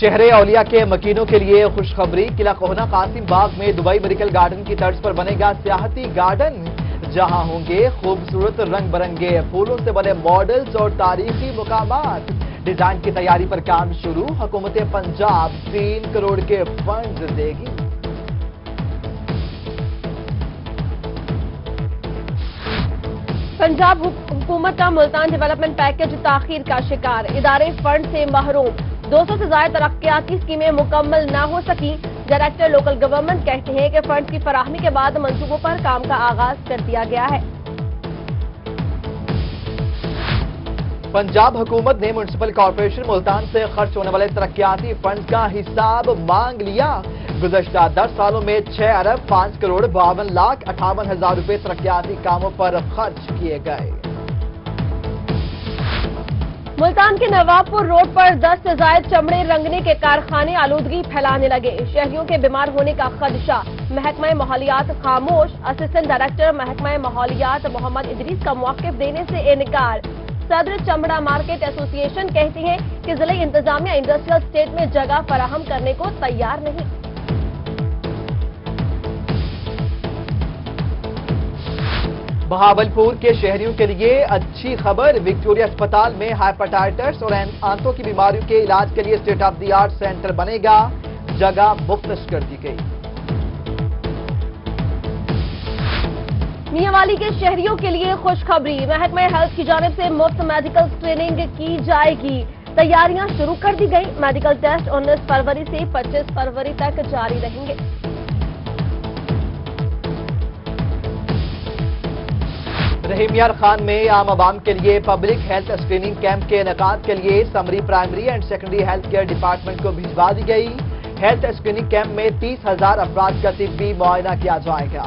شہر اولیاء کے مکینوں کے لیے خوشخبری، قلعہ کوہنہ قاسم باغ میں دبئی میڈیکل گارڈن کی طرز پر بنے گا سیاحتی گارڈن، جہاں ہوں گے خوبصورت رنگ برنگے پھولوں سے بنے ماڈلز اور تاریخی مقامات۔ ڈیزائن کی تیاری پر کام شروع، حکومت پنجاب 3 کروڑ کے فنڈز دے گی۔ پنجاب حکومت کا ملتان ڈیولپمنٹ پیکج تاخیر کا شکار، ادارے فنڈ سے محروم، 200 سے زائد ترقیاتی اسکیمیں مکمل نہ ہو سکی۔ ڈائریکٹر لوکل گورنمنٹ کہتے ہیں کہ فنڈ کی فراہمی کے بعد منصوبوں پر کام کا آغاز کر دیا گیا ہے۔ پنجاب حکومت نے میونسپل کارپوریشن ملتان سے خرچ ہونے والے ترقیاتی فنڈز کا حساب مانگ لیا۔ گزشتہ 10 سالوں میں 6 ارب 5 کروڑ 52 لاکھ 58 ہزار روپے ترقیاتی کاموں پر خرچ کیے گئے۔ ملتان کے نواب پور روڈ پر 10 سے زائد چمڑے رنگنے کے کارخانے آلودگی پھیلانے لگے، شہریوں کے بیمار ہونے کا خدشہ، محکمہ ماحولیات خاموش، اسسٹنٹ ڈائریکٹر محکمہ ماحولیات محمد ادریس کا موقف دینے سے انکار۔ صدر چمڑا مارکیٹ ایسوسی ایشن کہتی ہے کہ ضلعی انتظامیہ انڈسٹریل اسٹیٹ میں جگہ فراہم کرنے کو تیار نہیں۔ بہاولپور کے شہریوں کے لیے اچھی خبر، وکٹوریہ اسپتال میں ہیپاٹائٹس اور آنتوں کی بیماریوں کے علاج کے لیے state of the art centre بنے گا، جگہ مختص کر دی گئی۔ میاں والی کے شہریوں کے لیے خوشخبری، محکمہ ہیلتھ کی جانب سے مفت میڈیکل اسکریننگ کی جائے گی، تیاریاں شروع کر دی گئی، میڈیکل ٹیسٹ 19 فروری سے 25 فروری تک جاری رہیں گے۔ رحیم یار خان میں عام عوام کے لیے پبلک ہیلتھ اسکریننگ کیمپ کے انعقاد کے لیے summary primary and secondary health care department کو بھجوا دی گئی۔ ہیلتھ اسکریننگ کیمپ میں 30,000 افراد کا طبی معائنہ کیا جائے گا۔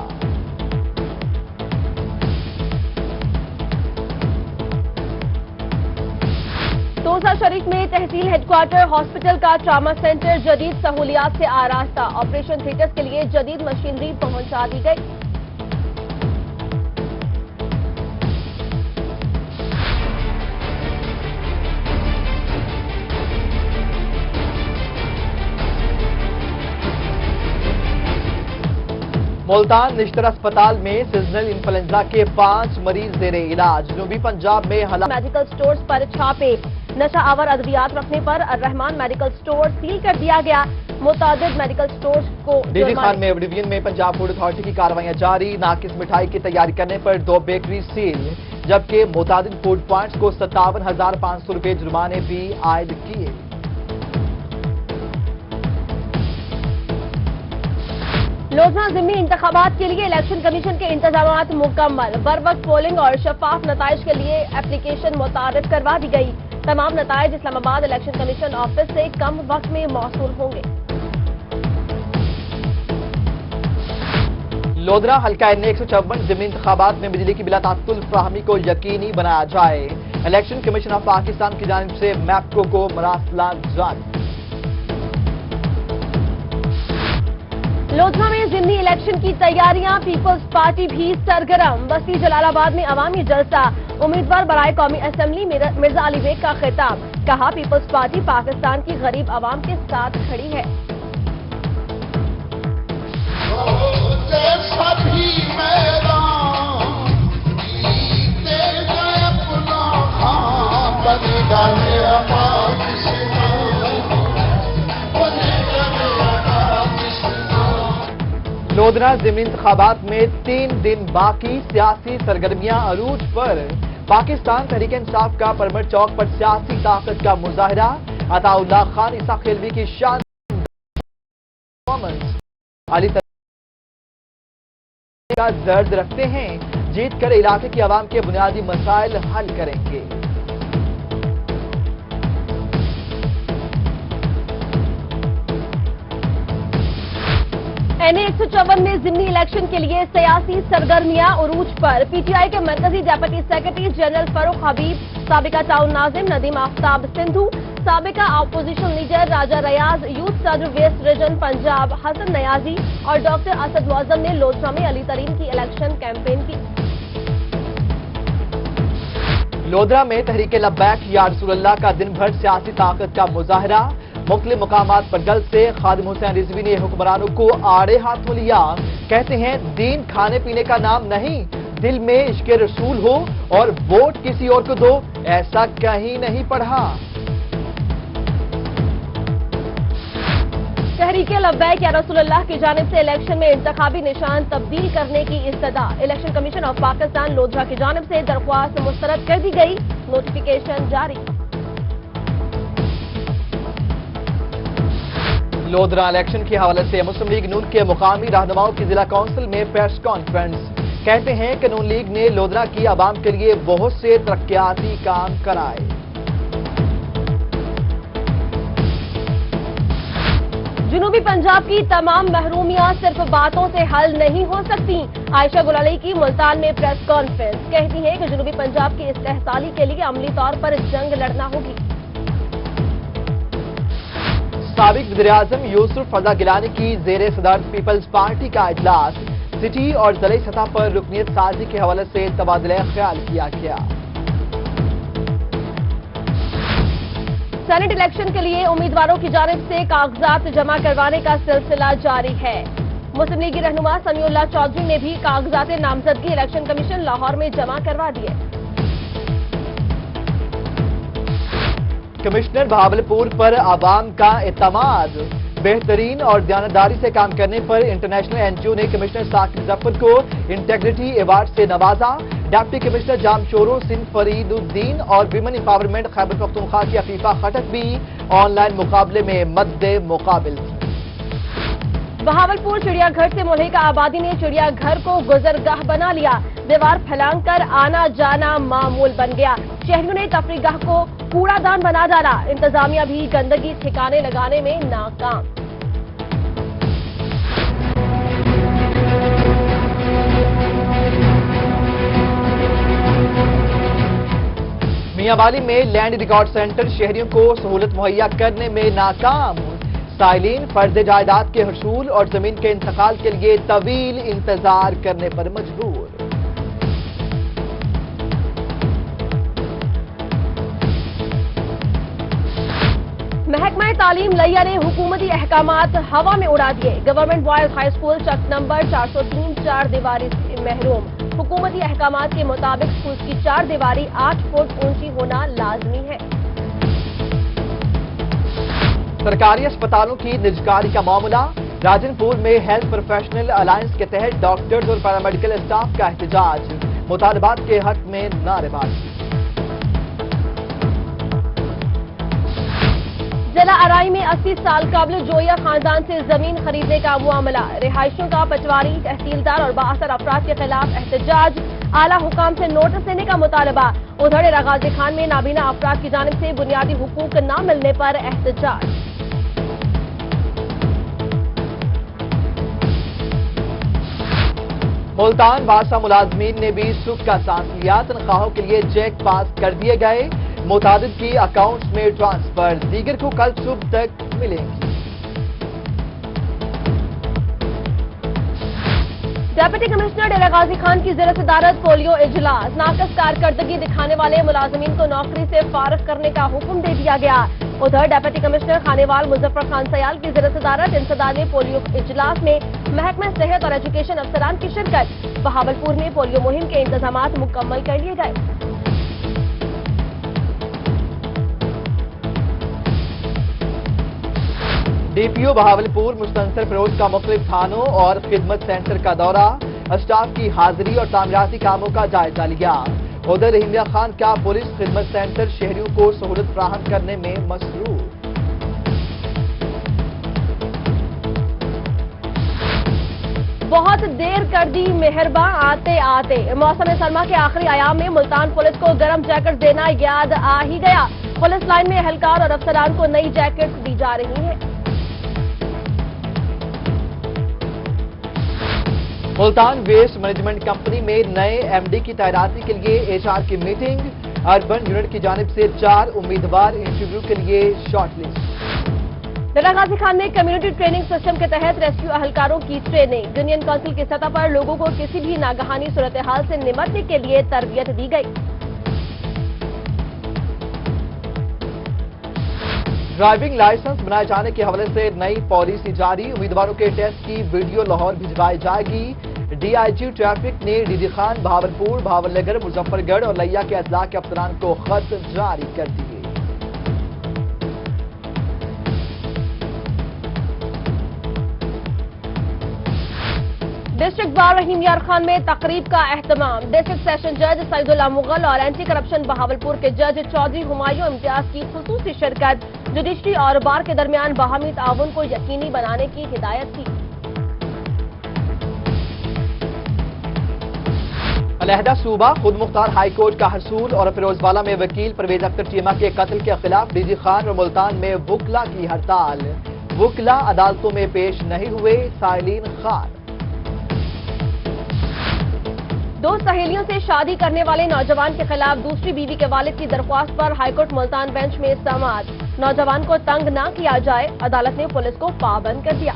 توسا شریف میں تحصیل ہیڈ کوارٹر ہاسپٹل کا ٹراما سینٹر جدید سہولیات سے آراستہ، آپریشن تھیٹرز کے لیے جدید مشینری پہنچا دی گئی۔ ملتان نشتر اسپتال میں سیزنل انفلوئنزا کے 5 مریض زیر علاج، جنوبی پنجاب میں میڈیکل سٹورز پر چھاپے، نشہ آور ادویات رکھنے پر الرحمان میڈیکل سٹور سیل کر دیا گیا، متعدد میڈیکل سٹورز کو ڈی ڈی خان میں ڈویژن میں پنجاب فوڈ اتھارٹی کی کارروائیاں جاری، ناقص مٹھائی کی تیاری کرنے پر 2 بیکری سیل، جبکہ متعدد فوڈ پوائنٹس کو 57,500 روپے جرمانے بھی عائد کیے۔ لوزنا ضمنی انتخابات کے لیے الیکشن کمیشن کے انتظامات مکمل، بروقت پولنگ اور شفاف نتائج کے لیے اپلیکیشن متعارف کروا دی گئی، تمام نتائج اسلام آباد الیکشن کمیشن آفس سے کم وقت میں موصول ہوں گے۔ لودھرا حلقہ N 154 ضمنی انتخابات میں بجلی کی بلا تعطل فراہمی کو یقینی بنایا جائے، الیکشن کمیشن آف پاکستان کی جانب سے میپکو کو مراسلات جاری۔ لودھرا میں ضمنی الیکشن کی تیاریاں، پیپلز پارٹی بھی سرگرم، بستی جلال آباد میں عوامی جلسہ، امیدوار برائے قومی اسمبلی مرزا علی بیگ کا خطاب، کہا پیپلز پارٹی پاکستان کی غریب عوام کے ساتھ کھڑی ہے۔ لودھرا ضمنی انتخابات میں 3 دن باقی، سیاسی سرگرمیاں عروج پر، پاکستان تحریک انصاف کا پرمٹ چوک پر سیاسی طاقت کا مظاہرہ، عطا اللہ خان عیسیٰ خیلوی کی شان علی کا درد رکھتے ہیں، جیت کر علاقے کی عوام کے بنیادی مسائل حل کریں گے۔ N 154 میں ضمنی الیکشن کے لیے سیاسی سرگرمیاں عروج پر، پی ٹی آئی کے مرکزی ڈیپٹی سیکرٹری جنرل فاروق حبیب، سابقہ ٹاؤن ناظم ندیم آفتاب سندھو، سابقہ اپوزیشن لیڈر راجہ ریاض، یوتھ صدر ویسٹ ریجن پنجاب حسن نیازی اور ڈاکٹر اسد معظم نے لودھرا میں علی ترین کی الیکشن کیمپین کی۔ لودھرا میں تحریک لبیک یا رسول اللہ کا دن بھر سیاسی طاقت کا مظاہرہ، मुख्तलिफ मकामात पर गल से खादिम हुसैन रिजवी ने हुक्मरानों को आड़े हाथों लिया। कहते हैं दीन खाने पीने का नाम नहीं, दिल में इश्क़ रसूल हो और वोट किसी और को दो, ऐसा कहीं नहीं पढ़ा। तहरीके लब्बैक या रसूलुल्लाह की जानिब से इलेक्शन में इंतखाबी निशान तब्दील करने की इस्तदा। Election commission of Pakistan Lodhran की जानिब से दरख्वास्त मुस्तरद कर दी गई, नोटिफिकेशन जारी। लोधरा इलेक्शन के हवाले से मुस्लिम लीग नून के मुकामी रहनुमाओं की जिला काउंसिल में प्रेस कॉन्फ्रेंस। कहते हैं कि नून लीग ने लोधरा की आवाम के लिए बहुत से तरक्याती काम कराए। जनूबी पंजाब की तमाम महरूमियां सिर्फ बातों से हल नहीं हो सकती। आयशा गुलाली की मुल्तान में प्रेस कॉन्फ्रेंस। कहती है कि जनूबी पंजाब की इस्तेहसाली के लिए अमली तौर पर जंग लड़ना होगी। साबिक वज़ीर-ए-आज़म यूसुफ फज़ा गिलानी की ज़ेरे सदर पीपल्स पार्टी का इजलास। सिटी और ज़िले सतह पर रुकनीत साजी के हवाले से तबादला ख्याल किया गया। सेनेट इलेक्शन के लिए उम्मीदवारों की जानिब से कागजात जमा करवाने का सिलसिला जारी है। मुस्लिम लीगी रहनुमा समीउल्लाह चौधरी ने भी कागजात नामजदगी इलेक्शन कमीशन लाहौर में जमा करवा दिए। कमिश्नर बहावलपुर पर आवाम का एतमाद। बेहतरीन और दयानतदारी से काम करने पर इंटरनेशनल एनजीओ ने कमिश्नर साकिब जफर को इंटेग्रिटी अवार्ड से नवाजा। डिप्टी कमिश्नर जामशोरो सिंध फरीदुद्दीन और विमेन एम्पावरमेंट खैबर पख्तूनख्वा की अफीफा खटक भी ऑनलाइन मुकाबले में मद्दे मुकाबिल थी। बहावलपुर चिड़ियाघर से मुल्हिका आबादी ने चिड़ियाघर को गुजरगाह बना लिया। दीवार फैलाकर आना जाना मामूल बन गया। शहरियों ने तफरीगाह को कूड़ादान बना डाला। इंतजामिया भी गंदगी ठिकाने लगाने में नाकाम। मियांवाली में लैंड रिकॉर्ड सेंटर शहरियों को सहूलत मुहैया करने में नाकाम। साइलिन फर्ज जायदाद के हसूल और जमीन के इंतकाल के लिए तवील इंतजार करने पर मजबूर। महकमा तालीम लिया ने हुकूमती अहकामात हवा में उड़ा दिए। गवर्नमेंट बॉयज हाई स्कूल चक नंबर 403 चार दीवारी से महरूम। हुकूमती अहकामात के मुताबिक स्कूल की चार दीवारी 8 फुट ऊंची होना लाजमी है। सरकारी अस्पतालों की निजकारी का मामला। राजनपुर में हेल्थ प्रोफेशनल अलायंस के तहत डॉक्टर्स और पैरामेडिकल स्टाफ का एहतजाज। मुतालबात के हक में नारेबाजी। जिला अराई में 80 साल काबिल जोया खानदान से जमीन खरीदने का मामला। रिहायशियों का पटवारी, तहसीलदार और बाअसर अफराद के खिलाफ एहतजाज। आला हुकाम से नोटिस देने का मुतालबा। उधर गाजी खान में नाबीना अफराद की जानिब से बुनियादी हुकूक न मिलने पर एहतजाज। मुल्तान वासा मुलाजमीन ने भी सुख का सांस लिया। तनख्वाहों के लिए चेक पास कर दिए गए। मुतादिद की अकाउंट्स में ट्रांसफर। दीगर को कल सुबह तक मिलेंगी। डिप्टी कमिश्नर डेरा गाजी खान की ज़ेर सदारत पोलियो इजलास। नाकस कारकर्दगी दिखाने वाले मुलाजमीन को नौकरी से फारिग करने का हुक्म दे दिया गया। उधर डिप्टी कमिश्नर खानेवाल मुजफ्फर खान सयाल की ज़ेर सदारत इंसदादे पोलियो इजलास में महकमा सेहत और एजुकेशन अफसरान की शिरकत। बहावलपुर में पोलियो मुहिम के इंतजामात मुकम्मल कर लिए गए। डीपीओ बहावलपुर मुस्तनसर फिरोज का मुख्तलिफ थानों और खिदमत सेंटर का दौरा। स्टाफ की हाजिरी और तामीराती कामों का जायजा लिया। उधर हिंदिया खान का पुलिस खिदमत सेंटर शहरियों को सहूलत फराहम करने में मसरूफ। बहुत देर कर दी मेहरबा आते आते। मौसम सरमा के आखिरी आयाम में मुल्तान पुलिस को गर्म जैकेट देना याद आ ही गया। पुलिस लाइन में एहलकार और अफसरान को नई जैकेट दी जा रही है। मुल्तान वेस्ट मैनेजमेंट कंपनी में नए एमडी की तैनाती के लिए एचआर की मीटिंग। अर्बन यूनिट की जानिब से 4 उम्मीदवार इंटरव्यू के लिए शॉर्टलिस्ट। डेरा गाजी खान में कम्युनिटी ट्रेनिंग सिस्टम के तहत रेस्क्यू अहलकारों की ट्रेनिंग। यूनियन काउंसिल की सतह पर लोगों को किसी भी नागहानी सूरत हाल से निपटने के लिए तरबियत दी गई। ड्राइविंग लाइसेंस बनाए जाने के हवाले से नई पॉलिसी जारी, उम्मीदवारों के टेस्ट की वीडियो लाहौर भिजवाई जाएगी। डीआईजी ट्रैफिक ने डीडी खान, भावलपुर, भावलनगर, मुजफ्फरगढ़ और लिया के अजला के अफसरान को खत जारी कर दिए। डिस्ट्रिक्ट बार रहीम यार खान में तकरीब का एहतमाम। डिस्ट्रिक्ट सेशन जज सईदुल्लाह मुगल और एंटी करप्शन बहावलपुर के जज चौधरी हुमायूं इम्तियाज की खुसूसी शिरकत। जुडिशरी और बार के दरमियान बाहमी ताउन को यकीनी बनाने की हिदायत की। अलहदा सूबा खुद मुख्तार हाई कोर्ट का हसूल और फिरोजवाला में वकील परवेज अख्तर चीमा के कत्ल के खिलाफ डीजी खान और मुल्तान में वुकला की हड़ताल। वुकला अदालतों में पेश नहीं हुए, साइलिन खार। दो सहेलियों से शादी करने वाले नौजवान के खिलाफ दूसरी बीवी के वालिद की दरख्वास्त पर हाईकोर्ट मुल्तान बेंच में समाअत। नौजवान को तंग न किया जाए, अदालत ने पुलिस को पाबंद कर दिया।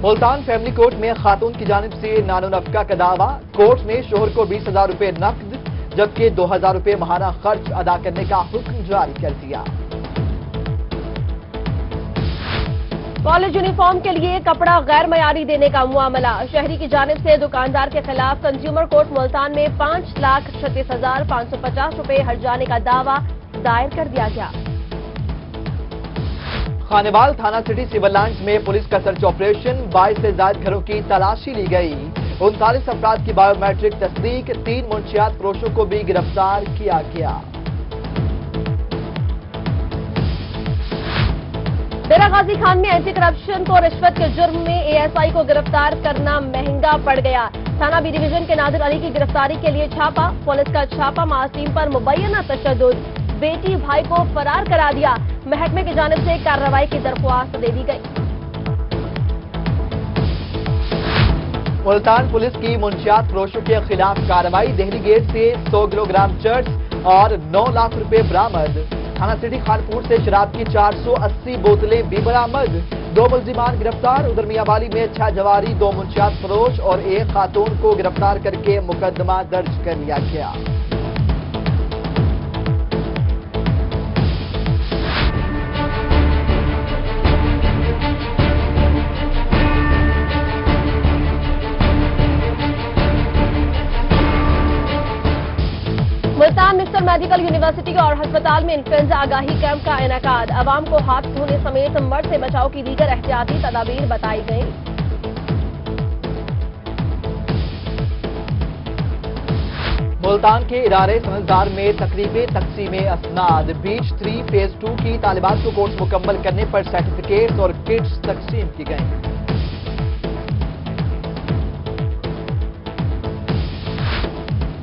मुल्तान फैमिली कोर्ट में खातून की जानिब से नानो नफका का दावा। कोर्ट ने शोहर को 20,000 रुपए नकद जबकि 2,000 रुपए माहाना खर्च अदा करने का हुक्म जारी कर दिया। कॉलेज यूनिफॉर्म के लिए कपड़ा गैर मयारी देने का मुआमला। शहरी की जानिब से दुकानदार के खिलाफ कंज्यूमर कोर्ट मुल्तान में 5,36,550 रुपए हर्जाने का दावा दायर कर दिया गया। खानेवाल थाना सिटी सिविल लाइंस में पुलिस का सर्च ऑपरेशन, 22 से ज्यादा घरों की तलाशी ली गई। 39 अफराद की बायोमेट्रिक तस्दीक, 3 मुंशियात फरोशों को भी गिरफ्तार किया गया। डेरा गाजी खान में एंटी करप्शन को रिश्वत के जुर्म में एएसआई को गिरफ्तार करना महंगा पड़ गया। थाना बी डिवीजन के नादिर अली की गिरफ्तारी के लिए छापा। पुलिस का छापा मासूम पर मुबैना तशद्दुद, बेटी भाई को फरार करा दिया। महकमे की जानिब से कार्रवाई की दरख्वास्त दे दी गई। मुल्तान पुलिस की मुंशियात फरोशों के खिलाफ कार्रवाई। देहली गेट से 100 किलोग्राम चर्च और 9 लाख रुपए बरामद। थाना सिटी खानपुर से शराब की 480 बोतलें भी बरामद। 2 मुलजिमान गिरफ्तार। उधर मियांवाली में 6 जवारी, 2 मुंशियात फरोश और 1 खातून को गिरफ्तार करके मुकदमा दर्ज कर लिया गया। मुल्तान मिस्टर मेडिकल यूनिवर्सिटी और अस्पताल में इन्फ्लुएंजा आगाही कैंप का इनेकाद। आवाम को हाथ धोने समेत मर्द से बचाव की दीगर एहतियाती तदाबीर बताई गई। मुल्तान के इदारे समझदार में तकरीबें तकसीम असनाद। बीच 3 फेज 2 की तालिबात को कोर्स मुकम्मल करने पर सर्टिफिकेट्स और किट्स तकसीम की गई।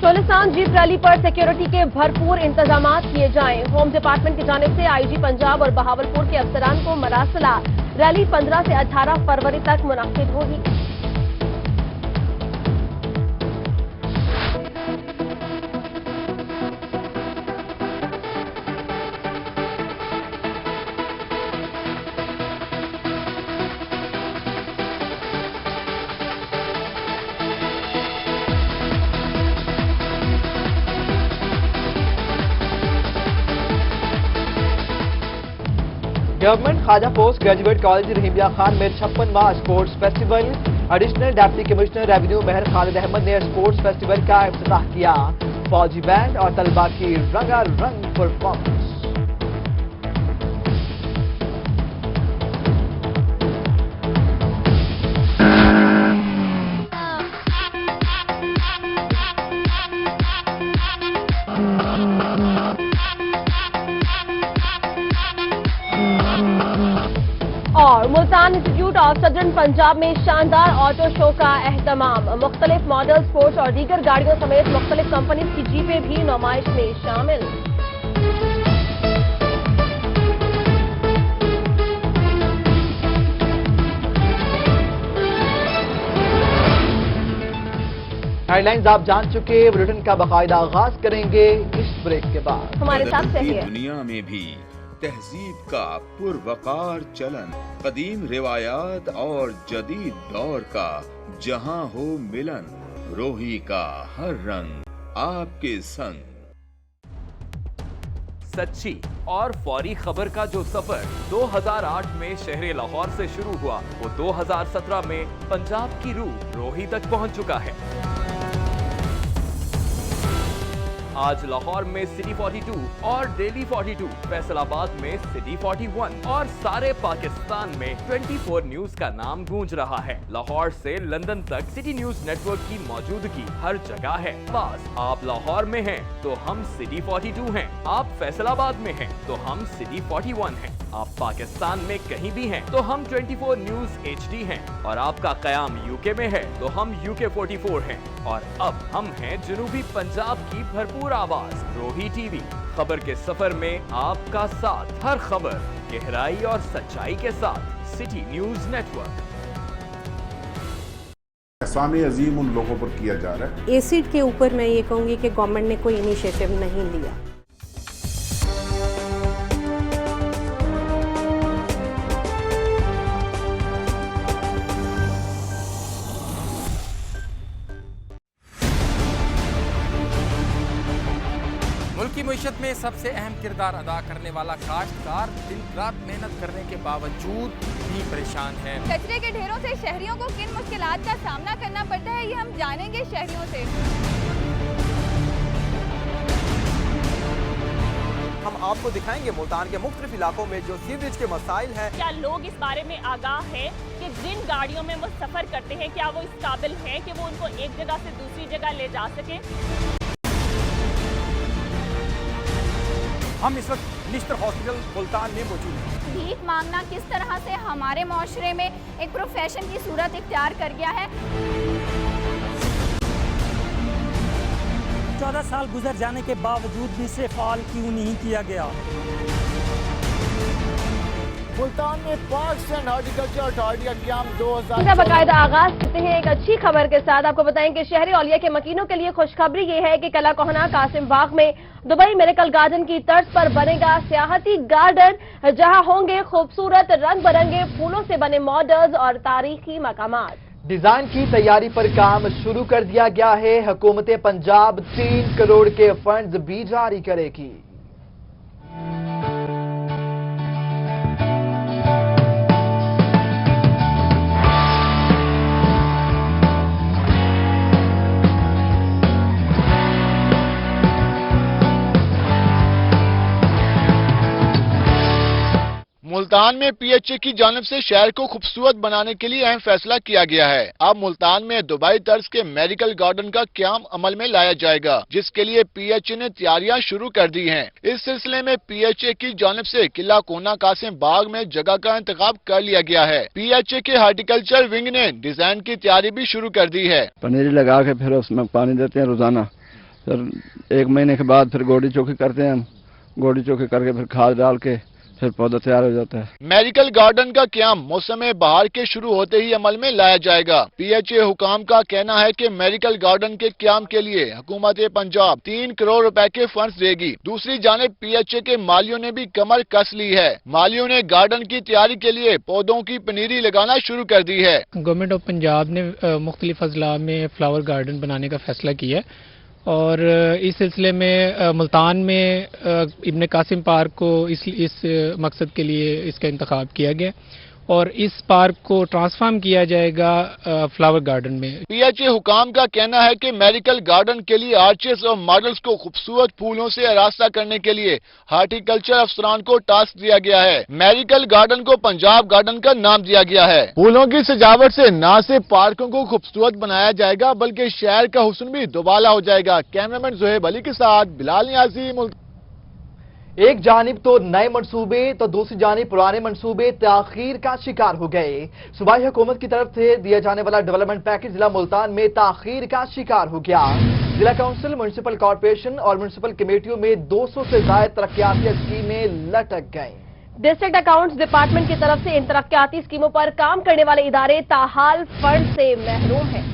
चोलिस्तान जीप रैली पर सिक्योरिटी के भरपूर इंतजाम किए जाएं। होम डिपार्टमेंट की जानिब से आईजी पंजाब और बहावलपुर के अफसरान को मरासला। रैली 15 से 18 फरवरी तक मुनक्किद होगी। Government Khwaja post graduate college Rahimiya Khan में 56वां sports festival. Additional deputy commissioner revenue Mehar Khalid Ahmad ने स्पोर्ट्स फेस्टिवल का इफ्तिताह किया। फौजी बैंड और तलबा की रंगारंग परफॉर्मेंस। और Multan institute of southern Punjab में शानदार ऑटो शो का एहतमाम। मुख्तलिफ मॉडल, स्पोर्ट्स और दीगर गाड़ियों समेत मुख्तलिफ कंपनीज की जीपें भी नुमाइश में शामिल। हेडलाइंस आप जान चुके, बुलेटिन का बाकायदा आगाज करेंगे इस ब्रेक के बाद। हमारे साथ रहिए। दुनिया में भी तहजीब का पुरवकार चलन, कदीम रिवायात और जदीद दौर का जहां हो मिलन, रोही का हर रंग आपके संग। सच्ची और फौरी खबर का जो सफर 2008 में शहर लाहौर से शुरू हुआ, वो 2017 में पंजाब की रूह रोही तक पहुंच चुका है। आज लाहौर में सिटी 42 और डेली 42, फैसलाबाद में सिटी 41 और सारे पाकिस्तान में 24 न्यूज का नाम गूंज रहा है। लाहौर से लंदन तक सिटी न्यूज नेटवर्क की मौजूदगी हर जगह है। बस आप लाहौर में हैं तो हम सिटी 42 हैं, आप फैसलाबाद में हैं तो हम सिटी 41 हैं, आप पाकिस्तान में कहीं भी हैं तो हम 24 न्यूज HD हैं, और आपका कयाम यूके में है तो हम UK 44 हैं, और अब हम हैं जनूबी पंजाब की भरपूर आवाज रोही टीवी। खबर के सफर में आपका साथ, हर खबर गहराई और सच्चाई के साथ। City news network. एहसान अजीम उन लोगों पर किया जा रहा है। एसिड के ऊपर मैं ये कहूँगी कि गवर्नमेंट ने कोई इनिशिएटिव नहीं लिया। मुल्क की मईशत में सबसे अहम किरदार अदा करने वाला काश्तकार दिन रात मेहनत करने के बावजूद भी परेशान है। कचरे के ढेरों से शहरियों को किन मुश्किलात का सामना करना पड़ता है, ये हम जानेंगे शहरियों से। हम आपको दिखाएंगे मुल्तान के मुख्तलिफ इलाकों में जो सीवरेज के मसाइल हैं। क्या लोग इस बारे में आगाह है कि जिन गाड़ियों में वो सफर करते हैं क्या वो इस काबिल हैं कि वो उनको एक जगह से दूसरी जगह ले जा सके। हम इस वक्त निश्तर हॉस्पिटल मुल्तान में मौजूद हैं। भीख मांगना किस तरह से हमारे माशरे में एक प्रोफेशन की सूरत इख्तियार कर गया है। 14 साल गुजर जाने के बावजूद भी इसे फाल क्यों नहीं किया गया। मुल्तान में पार्क्स एंड हॉर्टिकल्चर अथॉरिटी का क्याम 2000 का बाकायदा आगाज करते हैं एक अच्छी खबर के साथ। आपको बताएं कि शहरी औलिया के मकीनों के लिए खुशखबरी ये है कि कला कोहना कासिम बाग में दुबई मेडिकल गार्डन की तर्ज पर बनेगा सियाहती गार्डन, जहां होंगे खूबसूरत रंग बिरंगे फूलों से बने मॉडल्स और तारीखी मकामात। डिजाइन की तैयारी पर काम शुरू कर दिया गया है। हुकूमत पंजाब 3 करोड़ के फंड्स भी जारी करेगी। मुल्तान में PHA की जानिब से शहर को खूबसूरत बनाने के लिए अहम फैसला किया गया है। अब मुल्तान में दुबई तर्ज के मेडिकल गार्डन का क्याम अमल में लाया जाएगा, जिसके लिए PHA ने तैयारियां शुरू कर दी हैं। इस सिलसिले में PHA की जानिब से किला कोहना कासिम बाग में जगह का इंतखाब कर लिया गया है। PHA के हार्टिकल्चर विंग ने डिजाइन की तैयारी भी शुरू कर दी है। पनीरी लगा के फिर उसमें पानी देते हैं रोजाना, फिर 1 महीने के बाद फिर गोड़ी चौकी करते हैं। गोड़ी चौकी करके फिर खाद डाल के फिर पौधा तैयार हो जाता है। मेडिकल गार्डन का क्याम मौसम बहार के शुरू होते ही अमल में लाया जाएगा। PHA हुकाम का कहना है कि मेडिकल गार्डन के क्याम के लिए हुकूमत पंजाब 3 करोड़ रुपए के फंड्स देगी। दूसरी जानिब PHA के मालियों ने भी कमर कस ली है। मालियों ने गार्डन की तैयारी के लिए पौधों की पनीरी लगाना शुरू कर दी है। गवर्नमेंट ऑफ पंजाब ने मुख्तलिफ अजला में फ्लावर गार्डन बनाने का फैसला किया है, और इस सिलसिले में मुल्तान में इब्न कासिम पार्क को इस मकसद के लिए इसका इंतखाब किया गया, और इस पार्क को ट्रांसफॉर्म किया जाएगा फ्लावर गार्डन में। PHA हुकाम का कहना है कि मेडिकल गार्डन के लिए आर्चेस और मॉडल्स को खूबसूरत फूलों से आरास्ता करने के लिए हार्टिकल्चर अफसरान को टास्क दिया गया है। मेडिकल गार्डन को पंजाब गार्डन का नाम दिया गया है। फूलों की सजावट से न सिर्फ पार्कों को खूबसूरत बनाया जाएगा बल्कि शहर का हुस्न भी दुबाला हो जाएगा। कैमरामैन जोहेब अली के साथ बिलाल नियाज़ी। एक जानिब तो नए मंसूबे तो दूसरी जानिब पुराने मंसूबे ताखीर का शिकार हो गए। सूबाई हुकूमत की तरफ से दिया जाने वाला डेवलपमेंट पैकेज जिला मुल्तान में ताखीर का शिकार हो गया। जिला काउंसिल, म्युनिसिपल कॉर्पोरेशन और म्युनिसिपल कमेटियों में 200 से ज्यादा तरक्याती स्कीमें लटक गईं। डिस्ट्रिक्ट अकाउंट्स डिपार्टमेंट की तरफ से इन तरक्याती स्कीमों पर काम करने वाले इदारे ताहाल फंड से महरूम हैं।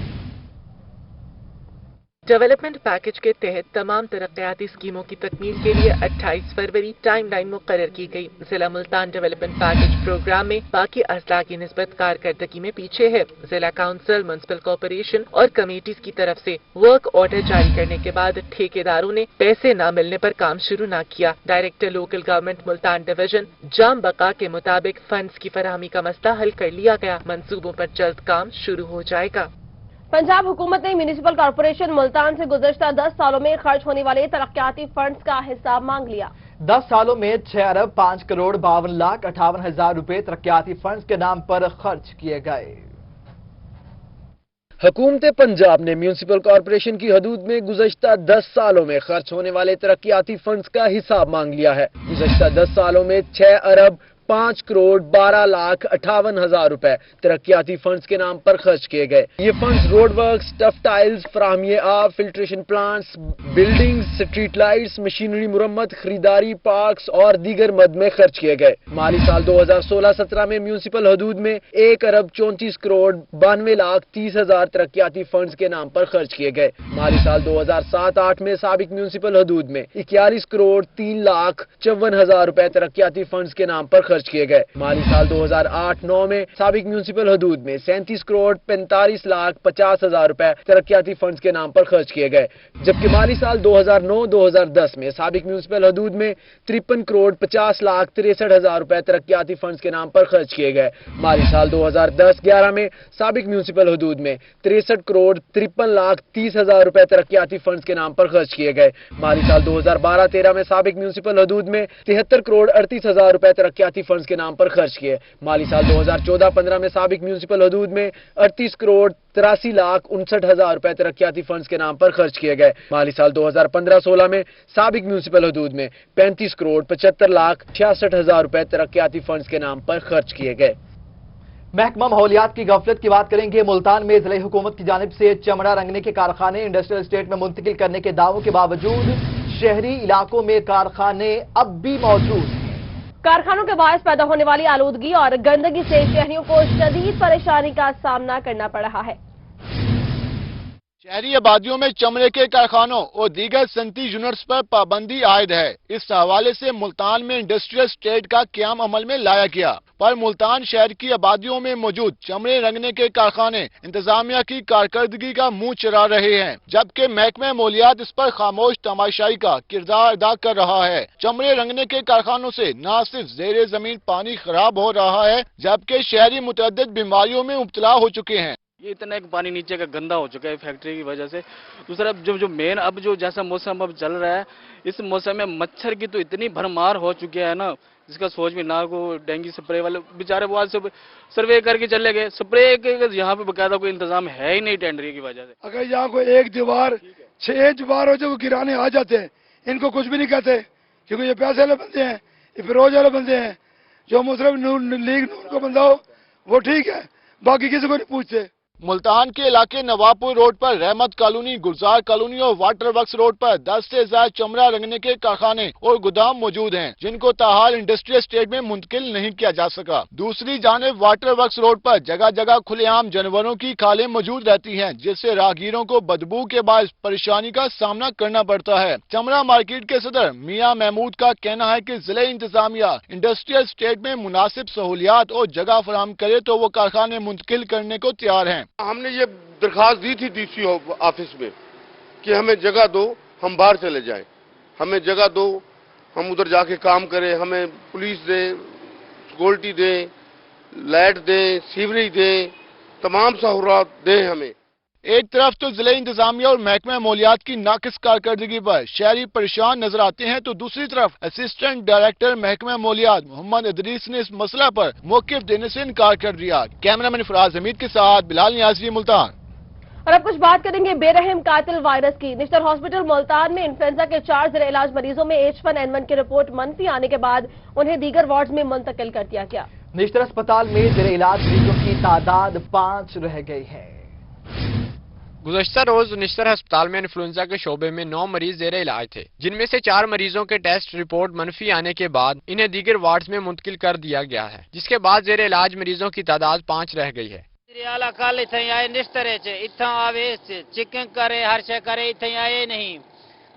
ڈیولپمنٹ پیکج کے تحت تمام ترقیاتی اسکیموں کی تکمیل کے لیے 28 فروری ٹائم لائن مقرر کی گئی۔ ضلع ملتان ڈیولپمنٹ پیکج پروگرام میں باقی اضلاع کی نسبت کارکردگی میں پیچھے ہے۔ ضلع کونسل، میونسپل کارپوریشن اور کمیٹیز کی طرف سے ورک آرڈر جاری کرنے کے بعد ٹھیکیداروں نے پیسے نہ ملنے پر کام شروع نہ کیا۔ Director local government Multan division Jam Baqa کے مطابق فنڈز کی فراہمی کا مسئلہ حل کر لیا گیا۔ منصوبوں پر جلد کام شروع ہو جائے گا۔ پنجاب حکومت نے میونسپل کارپوریشن ملتان سے گزشتہ 10 سالوں میں خرچ ہونے والے ترقیاتی فنڈز کا حساب مانگ لیا۔ 10 سالوں میں 6 ارب 5 کروڑ 52 لاکھ 58 ہزار روپے ترقیاتی فنڈز کے نام پر خرچ کیے گئے۔ حکومت پنجاب نے میونسپل کارپوریشن کی حدود میں گزشتہ 10 سالوں میں خرچ ہونے والے ترقیاتی فنڈز کا حساب مانگ لیا ہے۔ گزشتہ 10 سالوں میں 6 ارب 5 کروڑ 12 لاکھ 58 ہزار روپے ترقیاتی فنڈز کے نام پر خرچ کیے گئے۔ یہ funds road works, tuff tiles, فراہمی آب، filtration plants, buildings, street lights, machinery مرمت، خریداری، پارکس اور دیگر مد میں خرچ کیے گئے۔ مالی سال 2016-17 میں میونسپل حدود میں 1 ارب 34 کروڑ 92 لاکھ 30 ہزار ترقیاتی فنڈز کے نام پر خرچ کیے گئے۔ مالی سال 2007-8 میں سابق میونسپل حدود میں 41 کروڑ 3 لاکھ 54 ہزار روپے ترقیاتی فنڈز کے نام پر خرچ کیے گئے۔ مالی سال 2008-9 میں سابق میونسپل حدود میں 37 کروڑ 45 لاکھ 50 ہزار روپے ترقیاتی فنڈز کے نام پر خرچ کیے گئے، جبکہ مالی سال 2009-2010 میں سابق میونسپل حدود میں 53 کروڑ 50 لاکھ 63 ہزار روپے ترقیاتی فنڈز کے نام پر خرچ کیے گئے۔ مالی سال 2010-11 میں سابق میونسپل حدود میں 63 کروڑ 53 لاکھ 30 ہزار روپے ترقیاتی فنڈز کے نام پر خرچ کیے گئے۔ مالی سال 2012-13 میں سابق میونسپل حدود میں 73 کروڑ 38 ہزار روپے ترقیاتی فنڈز کے نام پر خرچ کیے۔ مالی سال 2014-15 میں سابق میونسپل حدود میں 38 کروڑ 83 لاکھ 59 ہزار روپے ترقیاتی فنڈز کے نام پر خرچ کیے گئے۔ مالی سال 2015-16 میں سابق میونسپل حدود میں 35 کروڑ 75 لاکھ 66 ہزار روپے ترقیاتی فنڈز کے نام پر خرچ کیے گئے۔ محکمہ ماحولیات کی غفلت کی بات کریں گے۔ ملتان میں ضلع حکومت کی جانب سے چمڑا رنگنے کے کارخانے انڈسٹریل اسٹیٹ میں منتقل کرنے کے دعووں کے باوجود شہری علاقوں میں کارخانے اب بھی موجود ہیں۔ کارخانوں کے باعث پیدا ہونے والی آلودگی اور گندگی سے شہریوں کو شدید پریشانی کا سامنا کرنا پڑ رہا ہے۔ شہری آبادیوں میں چمڑے کے کارخانوں اور دیگر صنعتی یونٹس پر پابندی عائد ہے۔ اس حوالے سے ملتان میں انڈسٹریل اسٹیٹ کا قیام عمل میں لایا گیا، پر ملتان شہر کی آبادیوں میں موجود چمڑے رنگنے کے کارخانے انتظامیہ کی کارکردگی کا منہ چرا رہے ہیں، جبکہ محکمہ ماحولیات اس پر خاموش تماشائی کا کردار ادا کر رہا ہے۔ چمڑے رنگنے کے کارخانوں سے نہ صرف زیر زمین پانی خراب ہو رہا ہے، جبکہ شہری متعدد بیماریوں میں مبتلا ہو چکے ہیں۔ یہ اتنا ایک پانی نیچے کا گندا ہو چکا ہے فیکٹری کی وجہ سے۔ دوسرا جو مین اب جو جیسا موسم اب چل رہا ہے، اس موسم میں مچھر کی تو اتنی بھرمار ہو چکی ہے نا، جس کا سوچ میں نہ کو ڈینگی سپرے والے بیچارے وہ آج سے سروے کر کے چلے گئے، سپرے کے یہاں پہ باقاعدہ کوئی انتظام ہے ہی نہیں ٹینڈری کی وجہ سے۔ اگر یہاں کوئی ایک دیوار 6 دیوار ہو جو وہ گرانے آ جاتے ہیں، ان کو کچھ بھی نہیں کہتے، کیونکہ یہ پیسے والے بندے ہیں، یہ فروج والے بندے ہیں۔ جو مسلم لیگ نون کو بندہ ہو وہ ٹھیک ہے، باقی کسی کو نہیں پوچھتے۔ ملتان کے علاقے نوابپور روڈ پر رحمت کالونی، گلزار کالونی اور واٹر ورکس روڈ پر 10 سے زائد چمڑا رنگنے کے کارخانے اور گودام موجود ہیں، جن کو تاحال انڈسٹریل اسٹیٹ میں منتقل نہیں کیا جا سکا۔ دوسری جانب واٹر ورکس روڈ پر جگہ جگہ کھلے عام جانوروں کی کھالیں موجود رہتی ہیں، جس سے راہگیروں کو بدبو کے باعث پریشانی کا سامنا کرنا پڑتا ہے۔ چمڑا مارکیٹ کے صدر میاں محمود کا کہنا ہے کہ ضلع انتظامیہ انڈسٹریل اسٹیٹ میں مناسب سہولیات اور جگہ فراہم کرے تو وہ کارخانے منتقل کرنے کو تیار ہیں۔ ہم نے یہ درخواست دی تھی ڈی سی آفس میں کہ ہمیں جگہ دو، ہم باہر چلے جائیں، ہمیں جگہ دو، ہم ادھر جا کے کام کریں، ہمیں پولیس دیں، سیکورٹی دیں، لائٹ دیں، سیوریج دیں، تمام سہولات دیں ہمیں۔ ایک طرف تو ضلع انتظامیہ اور محکمہ ماحولیات کی ناقص کارکردگی پر شہری پریشان نظر آتے ہیں، تو دوسری طرف اسسٹنٹ ڈائریکٹر محکمہ ماحولیات محمد ادریس نے اس مسئلہ پر موقف دینے سے انکار کر دیا۔ کیمرامین فراز حمید کے ساتھ بلال نیازی، ملتان۔ اور اب کچھ بات کریں گے بے رحم قاتل وائرس کی۔ نشتر ہاسپٹل ملتان میں انفلوئنزا کے 4 زیر علاج مریضوں میں H1N1 کی رپورٹ منفی آنے کے بعد انہیں دیگر وارڈز میں منتقل کر دیا گیا۔ نشتر اسپتال میں زیر علاج مریضوں کی تعداد 5 رہ گئی ہے۔ گزشتہ روز نشتر ہسپتال میں انفلوئنزا کے شعبے میں 9 مریض زیر علاج تھے، جن میں سے 4 مریضوں کے ٹیسٹ رپورٹ منفی آنے کے بعد انہیں دیگر وارڈز میں منتقل کر دیا گیا ہے، جس کے بعد زیر علاج مریضوں کی تعداد 5 رہ گئی ہے۔ زیر आला कल इत्थे आए निस्तरे च इत्थां आवे चिकन करे हर शे करे इत्थे आए नहीं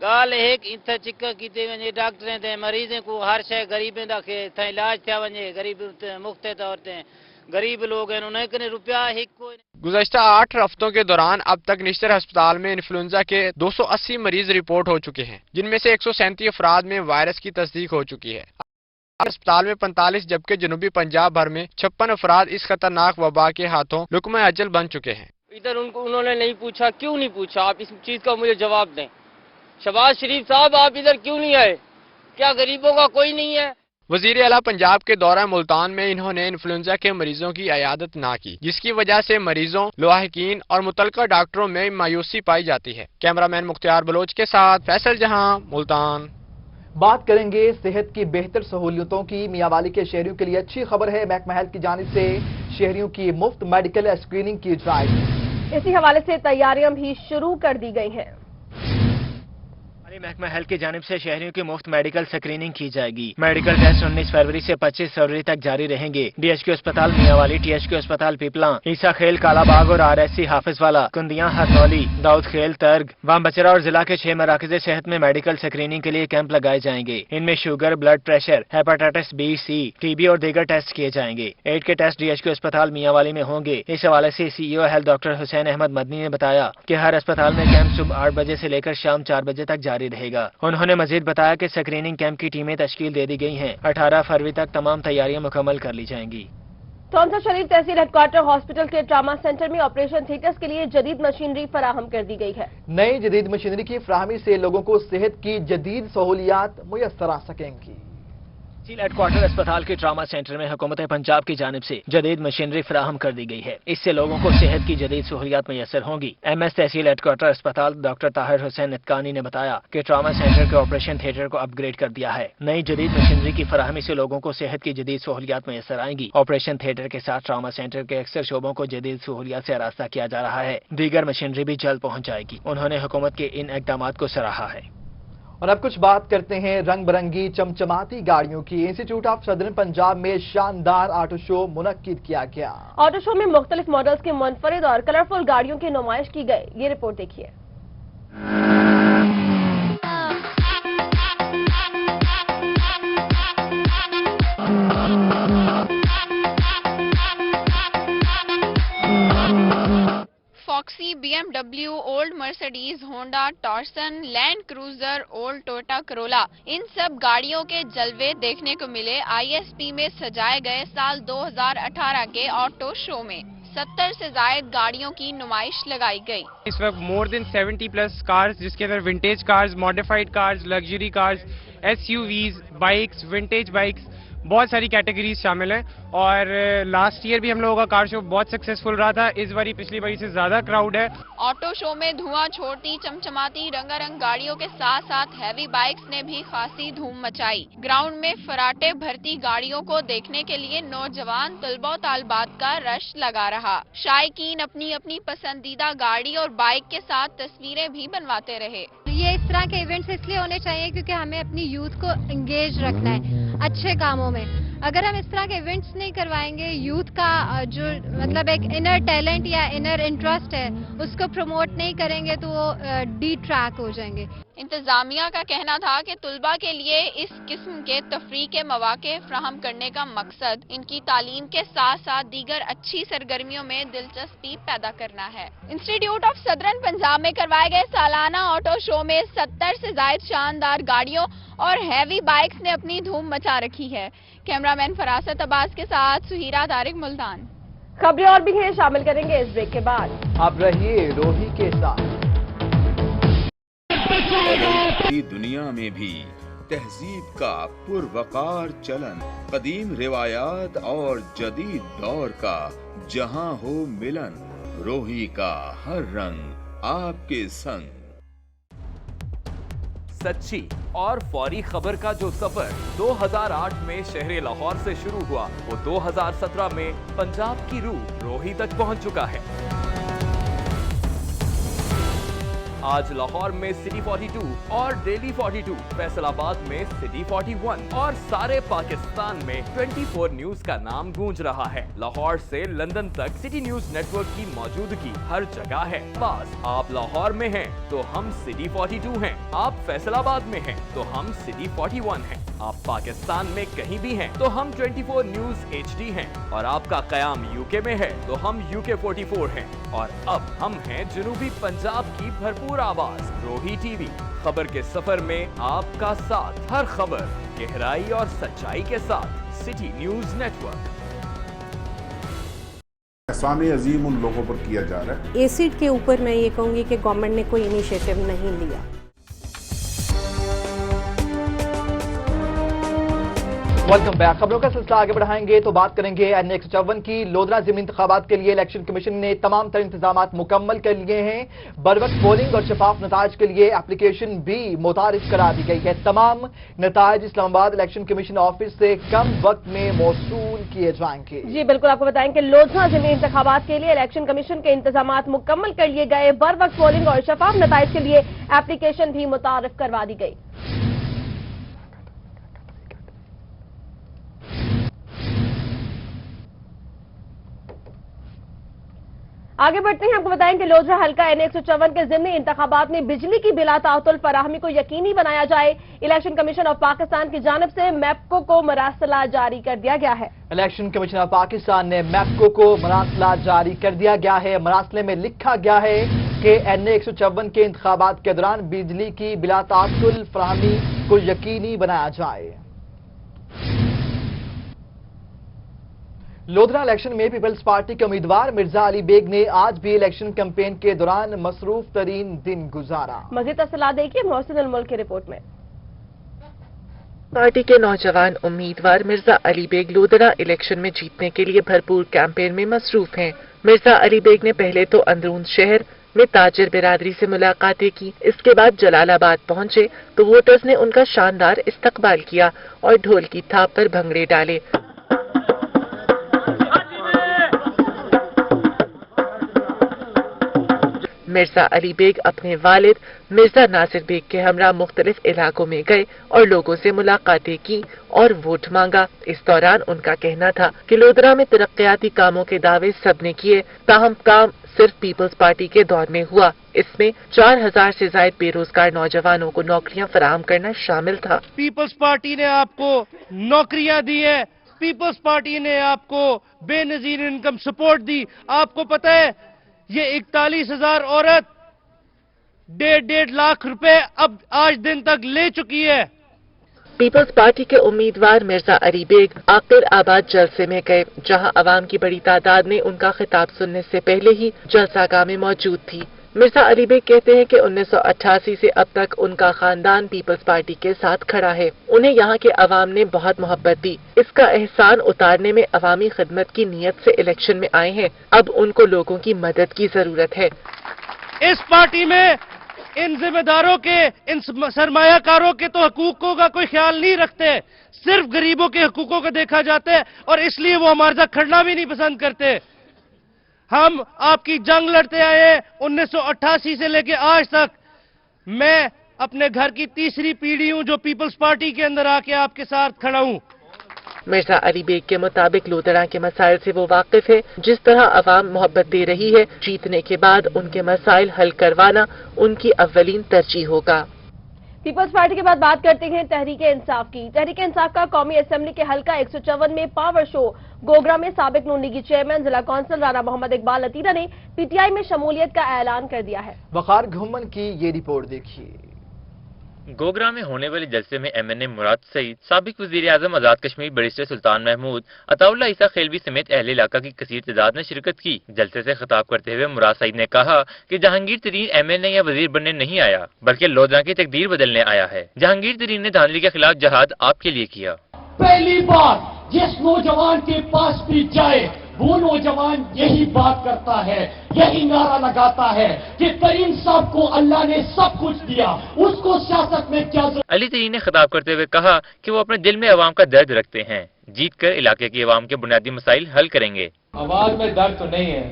गाल एक इत्थे चिकन कीते वने डॉक्टरें ते मरीज़ें को हर शे गरीबें दा के इत्थे इलाज थिया वने गरीब मुफ्त तौर ते गरीब लोग हैं उन्हें कने रुपया एक कोई गुज़श्ता 8 हफ्तों के दौरान अब तक निश्तर अस्पताल में इन्फ्लुएंजा के 280 मरीज रिपोर्ट हो चुके हैं, जिनमें से 137 अफराद में वायरस की तस्दीक हो चुकी है। अस्पताल में 45 जबकि जनूबी पंजाब भर में 56 अफराद इस खतरनाक वबा के हाथों लुकमा अजल बन चुके हैं। इधर उन्होंने नहीं पूछा, क्यों नहीं पूछा? आप इस चीज का मुझे जवाब दें। शहबाज शरीफ साहब आप इधर क्यों नहीं आए? क्या गरीबों का कोई नहीं है? वजीर आला पंजाब के दौरा मुल्तान में इन्होंने इन्फ्लुएंजा के मरीजों की इयादत ना की, जिसकी वजह से मरीजों, लवाहिकीन और मुतलका डॉक्टरों में मायूसी पाई जाती है। कैमरामैन मुख्तियार बलोच के साथ फैसल जहां, मुल्तान। बात करेंगे सेहत की बेहतर सहूलियतों की। मियांवाली के शहरियों के लिए अच्छी खबर है, महकमा हेल्थ की जानिब से शहरियों की मुफ्त मेडिकल स्क्रीनिंग की जाएगी। इसी हवाले से तैयारियां भी शुरू कर दी गई हैं। महकमा हेल्थ की जानिब से शहरियों की मुफ्त मेडिकल स्क्रीनिंग की जाएगी। मेडिकल टेस्ट 19 फरवरी से 25 फरवरी तक जारी रहेंगे। DHQ अस्पताल मियांवाली, THQ अस्पताल पीपला, ईसा खेल, कालाबाग और RSC हाफिजवाला, कुंदियां, हरनौली, दाऊद खेल, तर्ग, वाम बचरा और जिला के 6 मराकज़ सेहत में मेडिकल स्क्रीनिंग के लिए कैंप लगाए जाएंगे। इनमें sugar, blood pressure, hepatitis B, C, TB और दीगर टेस्ट किए जाएंगे। एड के टेस्ट DHQ अस्पताल मियांवाली में होंगे। इस हवाले से CEO health doctor Hussain Ahmad Madni ने बताया कि हर अस्पताल में कैंप सुबह 8 बजे से लेकर शाम 4 बजे तक जारी रहेगा। उन्होंने मजीद बताया कि स्क्रीनिंग कैंप की टीमें तश्कील दे दी गई हैं। 18 फरवरी तक तमाम तैयारियां मुकम्मल कर ली जाएंगी। टोंसा शरीफ तहसील हेडक्वार्टर हॉस्पिटल के ट्रामा सेंटर में ऑपरेशन थिएटर्स के लिए जदीद मशीनरी फराहम कर दी गई है। नई जदीद मशीनरी की फराहमी से लोगों को सेहत की जदीद सहूलियात मुयस्सर आ सकेंगी। तहसील हेडक्वार्टर अस्पताल के ट्रामा सेंटर में हुकूमत पंजाब की जानिब से जदीद मशीनरी फराहम कर दी गई है। इससे लोगों को सेहत की जदीद सहूलियात मैसर होंगी। MS तहसील हेडक्वार्टर अस्पताल डॉक्टर ताहिर हुसैन इत्कानी ने बताया कि ट्रामा सेंटर के ऑपरेशन थिएटर को अपग्रेड कर दिया है। नई जदीद मशीनरी की फराहमी से लोगों को सेहत की जदीद सहूलियात मैसर आएंगी। ऑपरेशन थिएटर के साथ ट्रामा सेंटर के अक्सर शोबों को जदीद सहूलियात से आरास्ता किया जा रहा है। दीगर मशीनरी भी जल्द पहुँच जाएगी। उन्होंने हुकूमत के इन इक़दामात को सराहा है। और अब कुछ बात करते हैं रंग बिरंगी चमचमाती गाड़ियों की। इंस्टीट्यूट ऑफ सदर्न पंजाब में शानदार ऑटो शो मुनक्किद किया गया। ऑटो शो में मुख्तलिफ मॉडल्स की मुनफरिद और कलरफुल गाड़ियों की नुमाइश की गई। ये रिपोर्ट देखिए। Foxy, BMW, old Mercedes, Honda, टॉर्सन, Land Cruiser, old Toyota Corolla, इन सब गाड़ियों के जलवे देखने को मिले ISP में सजाए गए साल 2018 के ऑटो शो में। 70 से ज्यादा गाड़ियों की नुमाइश लगाई गई। इस वक्त मोर देन 70 प्लस कार्स, जिसके अंदर vintage cars, modified cars, luxury cars, SUVs, bikes, vintage bikes, बहुत सारी कैटेगरीज शामिल हैं। और लास्ट ईयर भी हम लोगों का कार शो बहुत सक्सेसफुल रहा था। इस बारी पिछली बारी से ज्यादा क्राउड है। ऑटो शो में धुआं छोड़ती चमचमाती रंगारंग गाड़ियों के साथ साथ हैवी बाइक्स ने भी खासी धूम मचाई। ग्राउंड में फराटे भरती गाड़ियों को देखने के लिए नौजवान तलबा तालबात का रश लगा रहा। शायकीन अपनी अपनी पसंदीदा गाड़ी और बाइक के साथ तस्वीरें भी बनवाते रहे। ये इस तरह के इवेंट्स इसलिए होने चाहिए क्योंकि हमें अपनी यूथ को एंगेज रखना है अच्छे कामों में। अगर हम इस तरह के इवेंट्स नहीं करवाएंगे, यूथ का जो मतलब एक इनर टैलेंट या इनर इंटरेस्ट है उसको प्रमोट नहीं करेंगे तो वो डिट्रैक हो जाएंगे। इंतजामिया का कहना था कि तुलबा के लिए इस किस्म के तफरीह के मौके फ्राहम करने का मकसद इनकी तालीम के साथ साथ दीगर अच्छी सरगर्मियों में दिलचस्पी पैदा करना है। इंस्टीट्यूट ऑफ सदर्न पंजाब में करवाए गए सालाना ऑटो शो में 70 से ज्यादा शानदार गाड़ियों और हैवी बाइक्स ने अपनी धूम मचा रखी है। कैमरामैन फरासत अब्बास के साथ सुहीरा तारिक, मुल्तान। खबरें और भी हैं, शामिल करेंगे इस ब्रेक के बाद। आप रहिए रोही के साथ। दुनिया में भी तहजीब का पुरवकार चलन, कदीम रिवायात और जदीद दौर का जहां हो मिलन, रोही का हर रंग आपके संग। सच्ची और फौरी खबर का जो सफर 2008 में शहर लाहौर से शुरू हुआ, वो 2017 में पंजाब की रूह रोही तक पहुंच चुका है। आज लाहौर में सिटी 42 और डेली 42, फैसलाबाद में सिटी 41 और सारे पाकिस्तान में 24 न्यूज का नाम गूंज रहा है। लाहौर से लंदन तक सिटी न्यूज नेटवर्क की मौजूदगी हर जगह है। बस आप लाहौर में हैं तो हम सिटी 42 हैं, आप फैसलाबाद में हैं तो हम सिटी 41 हैं, आप पाकिस्तान में कहीं भी हैं तो हम 24 न्यूज HD हैं, और आपका कयाम यूके में है तो हम UK 44 हैं, और अब हम हैं जनूबी पंजाब की भरपूर आवाज रोही टीवी। खबर के सफर में आपका साथ, हर खबर गहराई और सच्चाई के साथ सिटी न्यूज नेटवर्क। एहसान अजीम उन लोगों पर किया जा रहा है। एसिड के ऊपर मैं ये कहूँगी कि गवर्नमेंट ने कोई इनिशिएटिव नहीं लिया। Welcome back. खबरों का सिलसिला आगे बढ़ाएंगे तो बात करेंगे NA 154 की। लोधरा ज़िमनी इंतखाबात के लिए इलेक्शन कमीशन ने तमाम तर इंतजाम मुकम्मल कर लिए हैं। बरवक्त पोलिंग और शफाफ नताज के लिए एप्लीकेशन भी मुतारिफ करा दी गई है। तमाम नताज इस्लामाबाद इलेक्शन कमीशन ऑफिस से कम वक्त में मौसूल किए जाएंगे। जी बिल्कुल, आपको बताएं कि लोधरा ज़िमनी इंतखाबात के लिए इलेक्शन कमीशन के इंतजाम मुकम्मल कर लिए गए। बरवक्त पोलिंग और शफाफ नताज के लिए एप्लीकेशन भी मुतारिफ करवा दी गई। आगे बढ़ते हैं, आपको बताएं कि लोधरा हल्का NA 154 के ज़िमनी इंतखाबात में बिजली की बिला तातुल फराहमी को यकीनी बनाया जाए। इलेक्शन कमीशन ऑफ पाकिस्तान की जानिब से मैप्को को मरासला जारी कर दिया गया है। इलेक्शन कमीशन ऑफ पाकिस्तान ने मैप्को को मरासला जारी कर दिया गया है। मरासले में लिखा गया है कि NA 154 के इंतखाबात के दौरान बिजली की बिला तातुल फराहमी को यकीनी बनाया जाए। लोधरा इलेक्शन में पीपल्स पार्टी के उम्मीदवार मिर्जा अली बेग ने आज भी इलेक्शन कैंपेन के दौरान मसरूफ तरीन दिन गुजारा। मजीद तफसीलात देखिए मोहसिन अल मुल्क की रिपोर्ट में। पार्टी के नौजवान उम्मीदवार मिर्जा अली बेग लोधरा इलेक्शन में जीतने के लिए भरपूर कैंपेन में मसरूफ हैं। मिर्जा अली बेग ने पहले तो अंदरून शहर में ताजिर बिरादरी से मुलाकातें की। इसके बाद जलालाबाद पहुंचे तो वोटर्स ने उनका शानदार इस्तकबाल किया और ढोल की थाप पर भंगड़े डाले। मिर्जा अली बेग अपने वालिद मिर्जा नासिर बेग के हमरा मुख्तलिफ इलाकों में गए और लोगों से मुलाकातें की और वोट मांगा। इस दौरान उनका कहना था कि लोधरा में तरक्याती कामों के दावे सबने किए, ताहम काम सिर्फ पीपल्स पार्टी के दौर में हुआ। इसमें 4000 से ज्यादा बेरोजगार नौजवानों को नौकरियां फराहम करना शामिल था। पीपल्स पार्टी ने आपको नौकरियां दी है, पीपल्स पार्टी ने आपको बेनजीर इनकम सपोर्ट दी। आपको पता है ये 41,000 औरत 1.5 लाख रुपए अब आज दिन तक ले चुकी है। पीपल्स पार्टी के उम्मीदवार मिर्जा अली बेग आकिर आबाद जलसे में गए, जहां अवाम की बड़ी तादाद ने उनका खिताब सुनने से पहले ही जलसागाह में मौजूद थी। मिर्जा अली बेग कहते हैं कि 1988 से अब तक उनका खानदान पीपल्स पार्टी के साथ खड़ा है। उन्हें यहाँ के अवाम ने बहुत मोहब्बत दी। इसका एहसान उतारने में अवामी खिदमत की नीयत से इलेक्शन में आए हैं। अब उनको लोगों की मदद की जरूरत है। इस पार्टी में इन जिम्मेदारों के, इन सरमायाकारों के तो हकूकों का कोई ख्याल नहीं रखते, सिर्फ गरीबों के हकूकों को देखा जाता है और इसलिए वो हमारे साथ खड़ना भी नहीं पसंद करते। हम आपकी जंग लड़ते आए 1988 से लेके आज तक। मैं अपने घर की तीसरी पीढ़ी हूं जो पीपल्स पार्टी के अंदर आके आपके साथ खड़ा हूं। मिर्जा अली बेग के मुताबिक लोधरा के मसाइल से वो वाकिफ है। जिस तरह अवाम मोहब्बत दे रही है, जीतने के बाद उनके मसाइल हल करवाना उनकी अव्वलीन तरजीह होगा। पीपल्स पार्टी के बाद बात करते हैं तहरीक इंसाफ की। तहरीक इंसाफ का कौमी असेंबली के हल्का 154 में पावर शो गोगरा में साबिक नून लीगी चेयरमैन जिला कौंसिल राना मोहम्मद इकबाल अतीरा ने PTI में शमूलियत का ऐलान कर दिया है। वकार घुम्मन की ये रिपोर्ट देखिए। गोगरा में होने वाले जलसे में MNA मुराद सईद, साबिक वजीर आजम आजाद कश्मीर बैरिस्टर सुल्तान महमूद, अताउल्ला ईसा खेलवी समेत अहले इलाका की कसीर तादाद ने शिरकत की। जलसे से खिताब करते हुए मुराद सईद ने कहा कि जहांगीर तरीन MNA या वजीर बनने नहीं आया, बल्कि लोधरा की तकदीर बदलने आया है। जहांगीर तरीन ने धांधली के खिलाफ जहाद आपके लिए किया। पहली बार जिस नौजवान के पास भी जाए वो नौजवान यही बात करता है, यही नारा लगाता है कि तरीन साहब को अल्लाह ने सब कुछ दिया, उसको सियासत में क्या। अली तरीन ने खिताब करते हुए कहा कि वो अपने दिल में अवाम का दर्द रखते हैं, जीत कर इलाके की अवाम के बुनियादी मसाइल हल करेंगे। आवाज में दर्द तो नहीं है,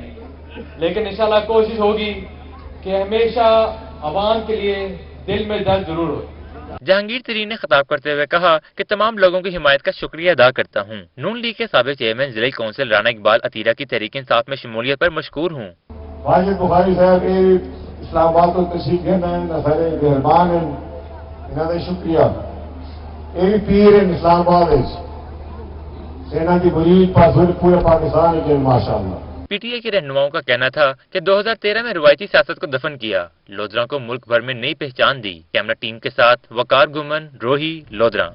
लेकिन इंशाल्लाह कोशिश होगी कि हमेशा आवाम के लिए दिल में दर्द जरूर हो। जहांगीर तरीन ने खिताब करते हुए कहा कि तमाम लोगों की हिमायत का शुक्रिया अदा करता हूँ। नून लीग के साबिक चेयरमैन जिला कौंसिल राना इकबाल अतीरा की तहरीक इंसाफ में शमूलियत पर मशकूर हूँ। वाजिद बुखारी साहब इस्लामाबाद को तशरीफ देना सारे मेहरबान हैं, इन्होंने शुक्रिया। ये भी पीर हैं इस्लामाबाद सेना की मुरीद पास पूरे पाकिस्तान के माशाअल्लाह। पीटीआई के रहनुमाओं का कहना था कि 2013 में रवायती सियासत को दफन किया, लोधरा को मुल्क भर में नई पहचान दी। कैमरा टीम के साथ वकार गुमन, रोही, लोधरा।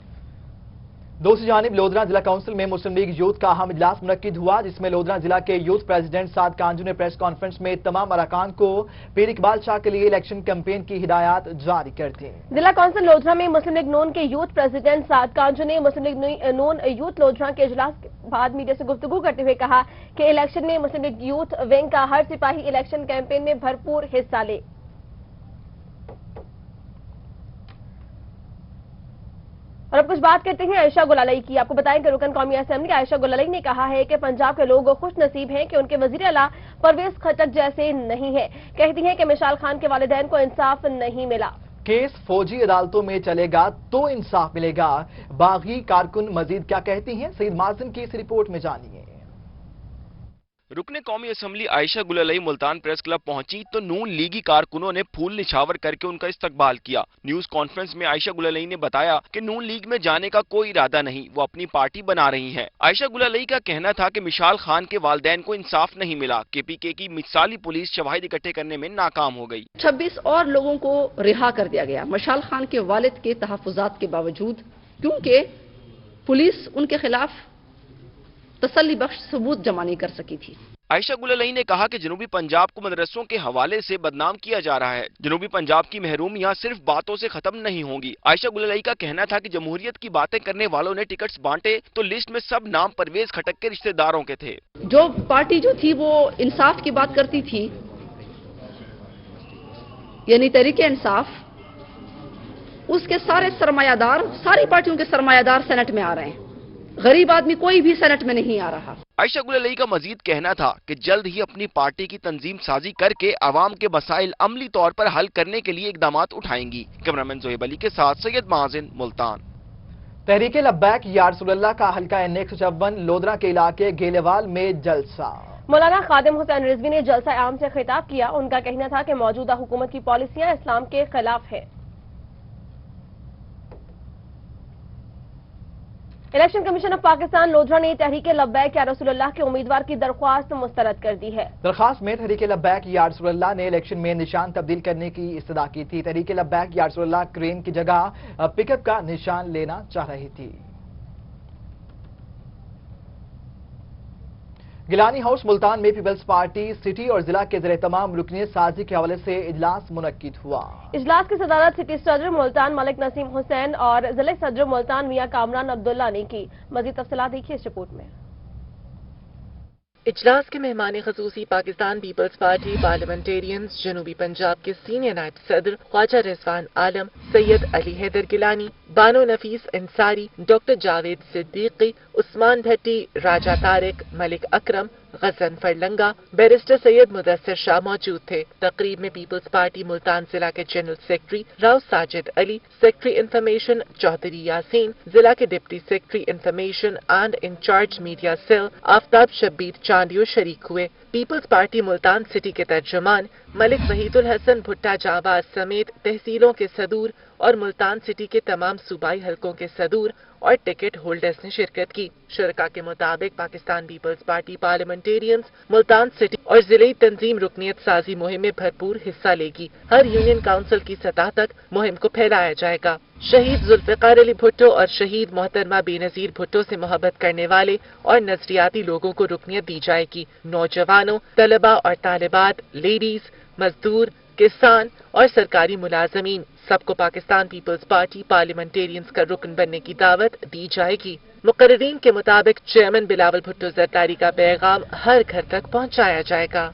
दूसरी जानिब लोधरा जिला काउंसिल में मुस्लिम लीग यूथ का अहम इजलास मुनक्किद हुआ, जिसमें लोधरा जिला के यूथ प्रेसिडेंट साद कांजू ने प्रेस कॉन्फ्रेंस में तमाम अरकान को पीर इकबाल शाह के लिए इलेक्शन कैंपेन की हिदायत जारी कर दी। जिला काउंसिल लोधरा में मुस्लिम लीग नून के यूथ प्रेसिडेंट साद कांजू ने मुस्लिम लीग नून यूथ लोधरा के इजलास के बाद मीडिया से गुफ्तगू करते हुए कहा कि इलेक्शन में मुस्लिम लीग यूथ विंग का हर सिपाही इलेक्शन कैंपेन में भरपूर हिस्सा ले। और अब कुछ बात करते हैं आयशा गुलालई की। आपको बताएं कि रुकन कौमी असेंबली आयशा गुलालई ने कहा है कि पंजाब के लोग खुश नसीब हैं कि उनके वजीर आला परवेज खटक जैसे नहीं है। कहती हैं कि मिशाल खान के वालिदैन को इंसाफ नहीं मिला। केस फौजी अदालतों में चलेगा तो इंसाफ मिलेगा। बागी कारकुन मजीद क्या कहती हैं, सईद माजिन की इस रिपोर्ट में जानिए। रुकने कौमी assembly Ayesha Gulalai Multan press club पहुंची तो नून लीगी कारकुनों ने फूल निछावर करके उनका इस्तकबाल किया। न्यूज कॉन्फ्रेंस में आयशा गुलालई ने बताया कि नून लीग में जाने का कोई इरादा नहीं, वो अपनी पार्टी बना रही हैं। आयशा गुलालई का कहना था कि मिशाल खान के वालिदैन को इंसाफ नहीं मिला। केपीके की मिसाली पुलिस शवाहिद इकट्ठे करने में नाकाम हो गई। 26 और लोगों को रिहा कर दिया गया मिशाल खान के वालिद के तहफुजात के बावजूद, क्योंकि पुलिस उनके खिलाफ तसल्ली बख्श सबूत जमा नहीं कर सकी थी। आयशा गुलालई ने कहा कि जनूबी पंजाब को मदरसों के हवाले से बदनाम किया जा रहा है। जनूबी पंजाब की महरूमियां सिर्फ बातों से खत्म नहीं होंगी। आयशा गुलालई का कहना था कि जमहूरियत की बातें करने वालों ने टिकट्स बांटे तो लिस्ट में सब नाम परवेज खटक के रिश्तेदारों के थे। जो पार्टी जो थी वो इंसाफ की बात करती थी, यानी तहरीके इंसाफ, उसके सारे सरमायादार, सारी पार्टियों के सरमायादार सेनेट में आ रहे हैं। गरीब आदमी कोई भी सेनेट में नहीं आ रहा। आयशा गुलालई का मजीद कहना था कि जल्द ही अपनी पार्टी की तंजीम साजी करके आवाम के मसाइल अमली तौर पर हल करने के लिए इकदामात उठाएंगी। कैमरामैन जोहेब अली के साथ सैयद माजिन, मुल्तान। तहरीके लब्बैक या रसूलुल्लाह का हल्का N 156 लोधरा के इलाके गेलेवाल में जलसा। मौलाना खादिम हुसैन रिजवी ने जलसा आम से खिताब किया। उनका कहना था कि मौजूदा हुकूमत की पॉलिसियां इस्लाम के खिलाफ है। इलेक्शन कमीशन ऑफ पाकिस्तान लोधरा ने तहरीके लब्बैक या रसूलुल्लाह के उम्मीदवार की दरख्वास्त मुस्तरद कर दी है। दरख्वास्त में तहरीके लब्बैक या रसूलुल्लाह ने इलेक्शन में निशान तब्दील करने की इस्तदा की थी। तहरीके लब्बैक या रसूलुल्लाह क्रेन की जगह पिकअप का निशान लेना चाह रही थी। गिलानी हाउस मुल्तान में पीपल्स पार्टी सिटी और जिला के ज़रिए तमाम रुकनियत साजी के हवाले से इजलास मुनक्किद हुआ। इजलास की सदारत सिटी सदर मुल्तान मलिक नसीम हुसैन और जिला सदर मुल्तान मियां कामरान अब्दुल्ला ने की। मजीद तफसीलात देखिए इस रिपोर्ट में। इजलास के मेहमान खसूसी पाकिस्तान पीपल्स पार्टी पार्लियामेंटेरियंस जनूबी पंजाब के सीनियर नायब सदर ख्वाजा रिजवान आलम, सैयद अली हैदर गिलानी, बानो नफीस अंसारी, डॉक्टर जावेद सिद्दीकी, उस्मान भट्टी, राजा तारिक, मलिक अकरम, गजन फरलंगा, बैरिस्टर सैयद मुदस्सिर शाह मौजूद थे। तकरीब में पीपल्स पार्टी मुल्तान जिला के general secretary Rao Sajid Ali, secretary information Chaudhry Yaseen, जिला के deputy secretary information and incharge media cell Aftab Shabbir Chandio शरीक हुए। पीपल्स पार्टी मुल्तान सिटी के तर्जुमान मलिक वहीदुल हसन भुट्टा जाबाज समेत तहसीलों के सदूर और मुल्तान सिटी के तमाम सूबाई हलकों के सदूर और टिकट होल्डर्स ने शिरकत की। शुरका के मुताबिक Pakistan Peoples Party Parliamentarians Multan city और जिले तंजीम रुकनियत साजी मुहिम में भरपूर हिस्सा लेगी। हर यूनियन काउंसिल की सतह तक मुहिम को फैलाया जाएगा। शहीद जुल्फिकार अली भुट्टो और शहीद मोहतरमा बेनजीर भुट्टो से मोहब्बत करने वाले और नजरियाती लोगों को रुकनियत दी जाएगी। नौजवानों, तलबा और तालिबात, लेडीज, मजदूर, किसान और सरकारी मुलाजमीन सबको पाकिस्तान पीपल्स पार्टी पार्लियामेंटेरियंस का रुकन बनने की दावत दी जाएगी। मुकर्रीरीन के मुताबिक चेयरमैन बिलावल भुट्टो जरदारी का पैगाम हर घर तक पहुंचाया जाएगा।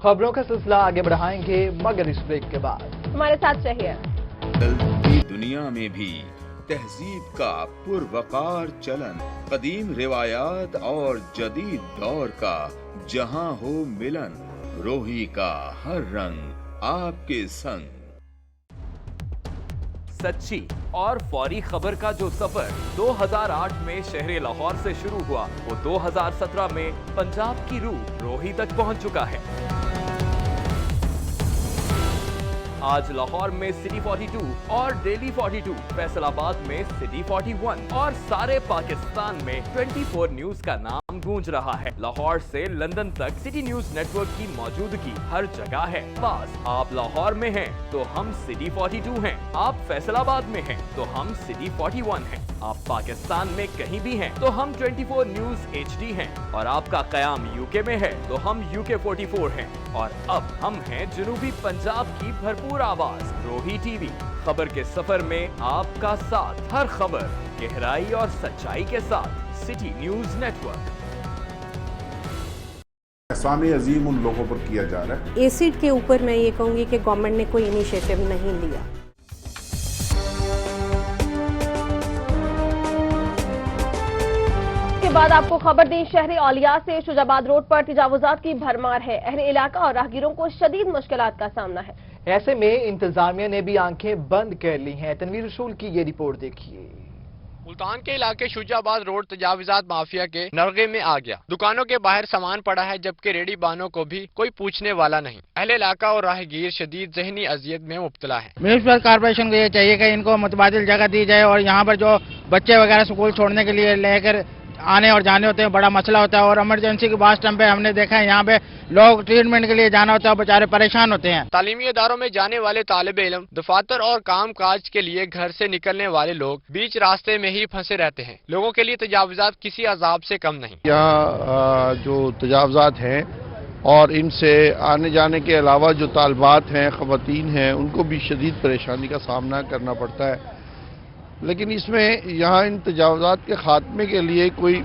खबरों का सिलसिला आगे बढ़ाएंगे मगर इस ब्रेक के बाद। हमारे साथ रहिए। बदलती दुनिया में भी तहजीब का पुरवकार चलन, कदीम रिवायात और जदीद दौर का जहां हो मिलन, रोही का हर रंग आपके संग। सच्ची और फौरी खबर का जो सफर 2008 में शहर लाहौर से शुरू हुआ, वो 2017 में पंजाब की रूह रोही तक पहुंच चुका है। आज लाहौर में सिटी 42 और डेली 42, फैसलाबाद में सिटी 41 और सारे पाकिस्तान में 24 न्यूज का नाम गूंज रहा है। लाहौर से लंदन तक सिटी न्यूज नेटवर्क की मौजूदगी हर जगह है। बस आप लाहौर में हैं तो हम सिटी 42 हैं, आप फैसलाबाद में हैं तो हम सिटी 41 हैं, आप पाकिस्तान में कहीं भी हैं तो हम 24 न्यूज HD हैं, और आपका कयाम यूके में है तो हम UK 44 हैं, और अब हम हैं जनूबी पंजाब की भरपूर आवाज रोही टीवी। खबर के सफर में आपका साथ, हर खबर गहराई और सच्चाई के साथ सिटी न्यूज नेटवर्क। एहसान अजीम उन लोगों पर किया जा रहा है। एसिड के ऊपर मैं ये कहूँगी कि गवर्नमेंट ने कोई इनिशिएटिव नहीं लिया। के बाद आपको खबर दी शहरी औलिया से। शुजाबाद रोड पर तजावुजात की भरमार है। अहले इलाका और राहगीरों को शदीद मुश्किलात का सामना है। ऐसे में इंतजामिया ने भी आंखें बंद कर ली हैं। तनवीर रसूल की ये रिपोर्ट देखिए। मुल्तान के इलाके शुजाबाद रोड तजावुजात माफिया के नरगे में आ गया। दुकानों के बाहर सामान पड़ा है, जबकि रेडी बानों को भी कोई पूछने वाला नहीं। अहले इलाका और राहगीर शदीद जहनी अजियत में मुब्तला है। म्यूनिसिपल कॉर्पोरेशन को ये चाहिए कि इनको मुतबादिल जगह दी जाए, और यहाँ पर जो बच्चे वगैरह स्कूल छोड़ने के लिए लेकर आने और जाने होते हैं, बड़ा मसला होता है। और इमरजेंसी के बाद टाइम पे हमने देखा है यहाँ पे लोग ट्रीटमेंट के लिए जाना होता है, बेचारे परेशान होते हैं। तालीमी इदारों में जाने वाले तालिब इल्म, दफातर और काम काज के लिए घर से निकलने वाले लोग बीच रास्ते में ही फंसे रहते हैं। लोगों के लिए तजावुजात किसी अजाब से कम नहीं। यहाँ जो तजावुजात हैं और इनसे आने जाने के अलावा जो तालबात हैं, ख़वातीन हैं, उनको भी शदीद परेशानी का सामना करना पड़ता है। लेकिन इसमें यहाँ इन तजावुजात के खात्मे के लिए कोई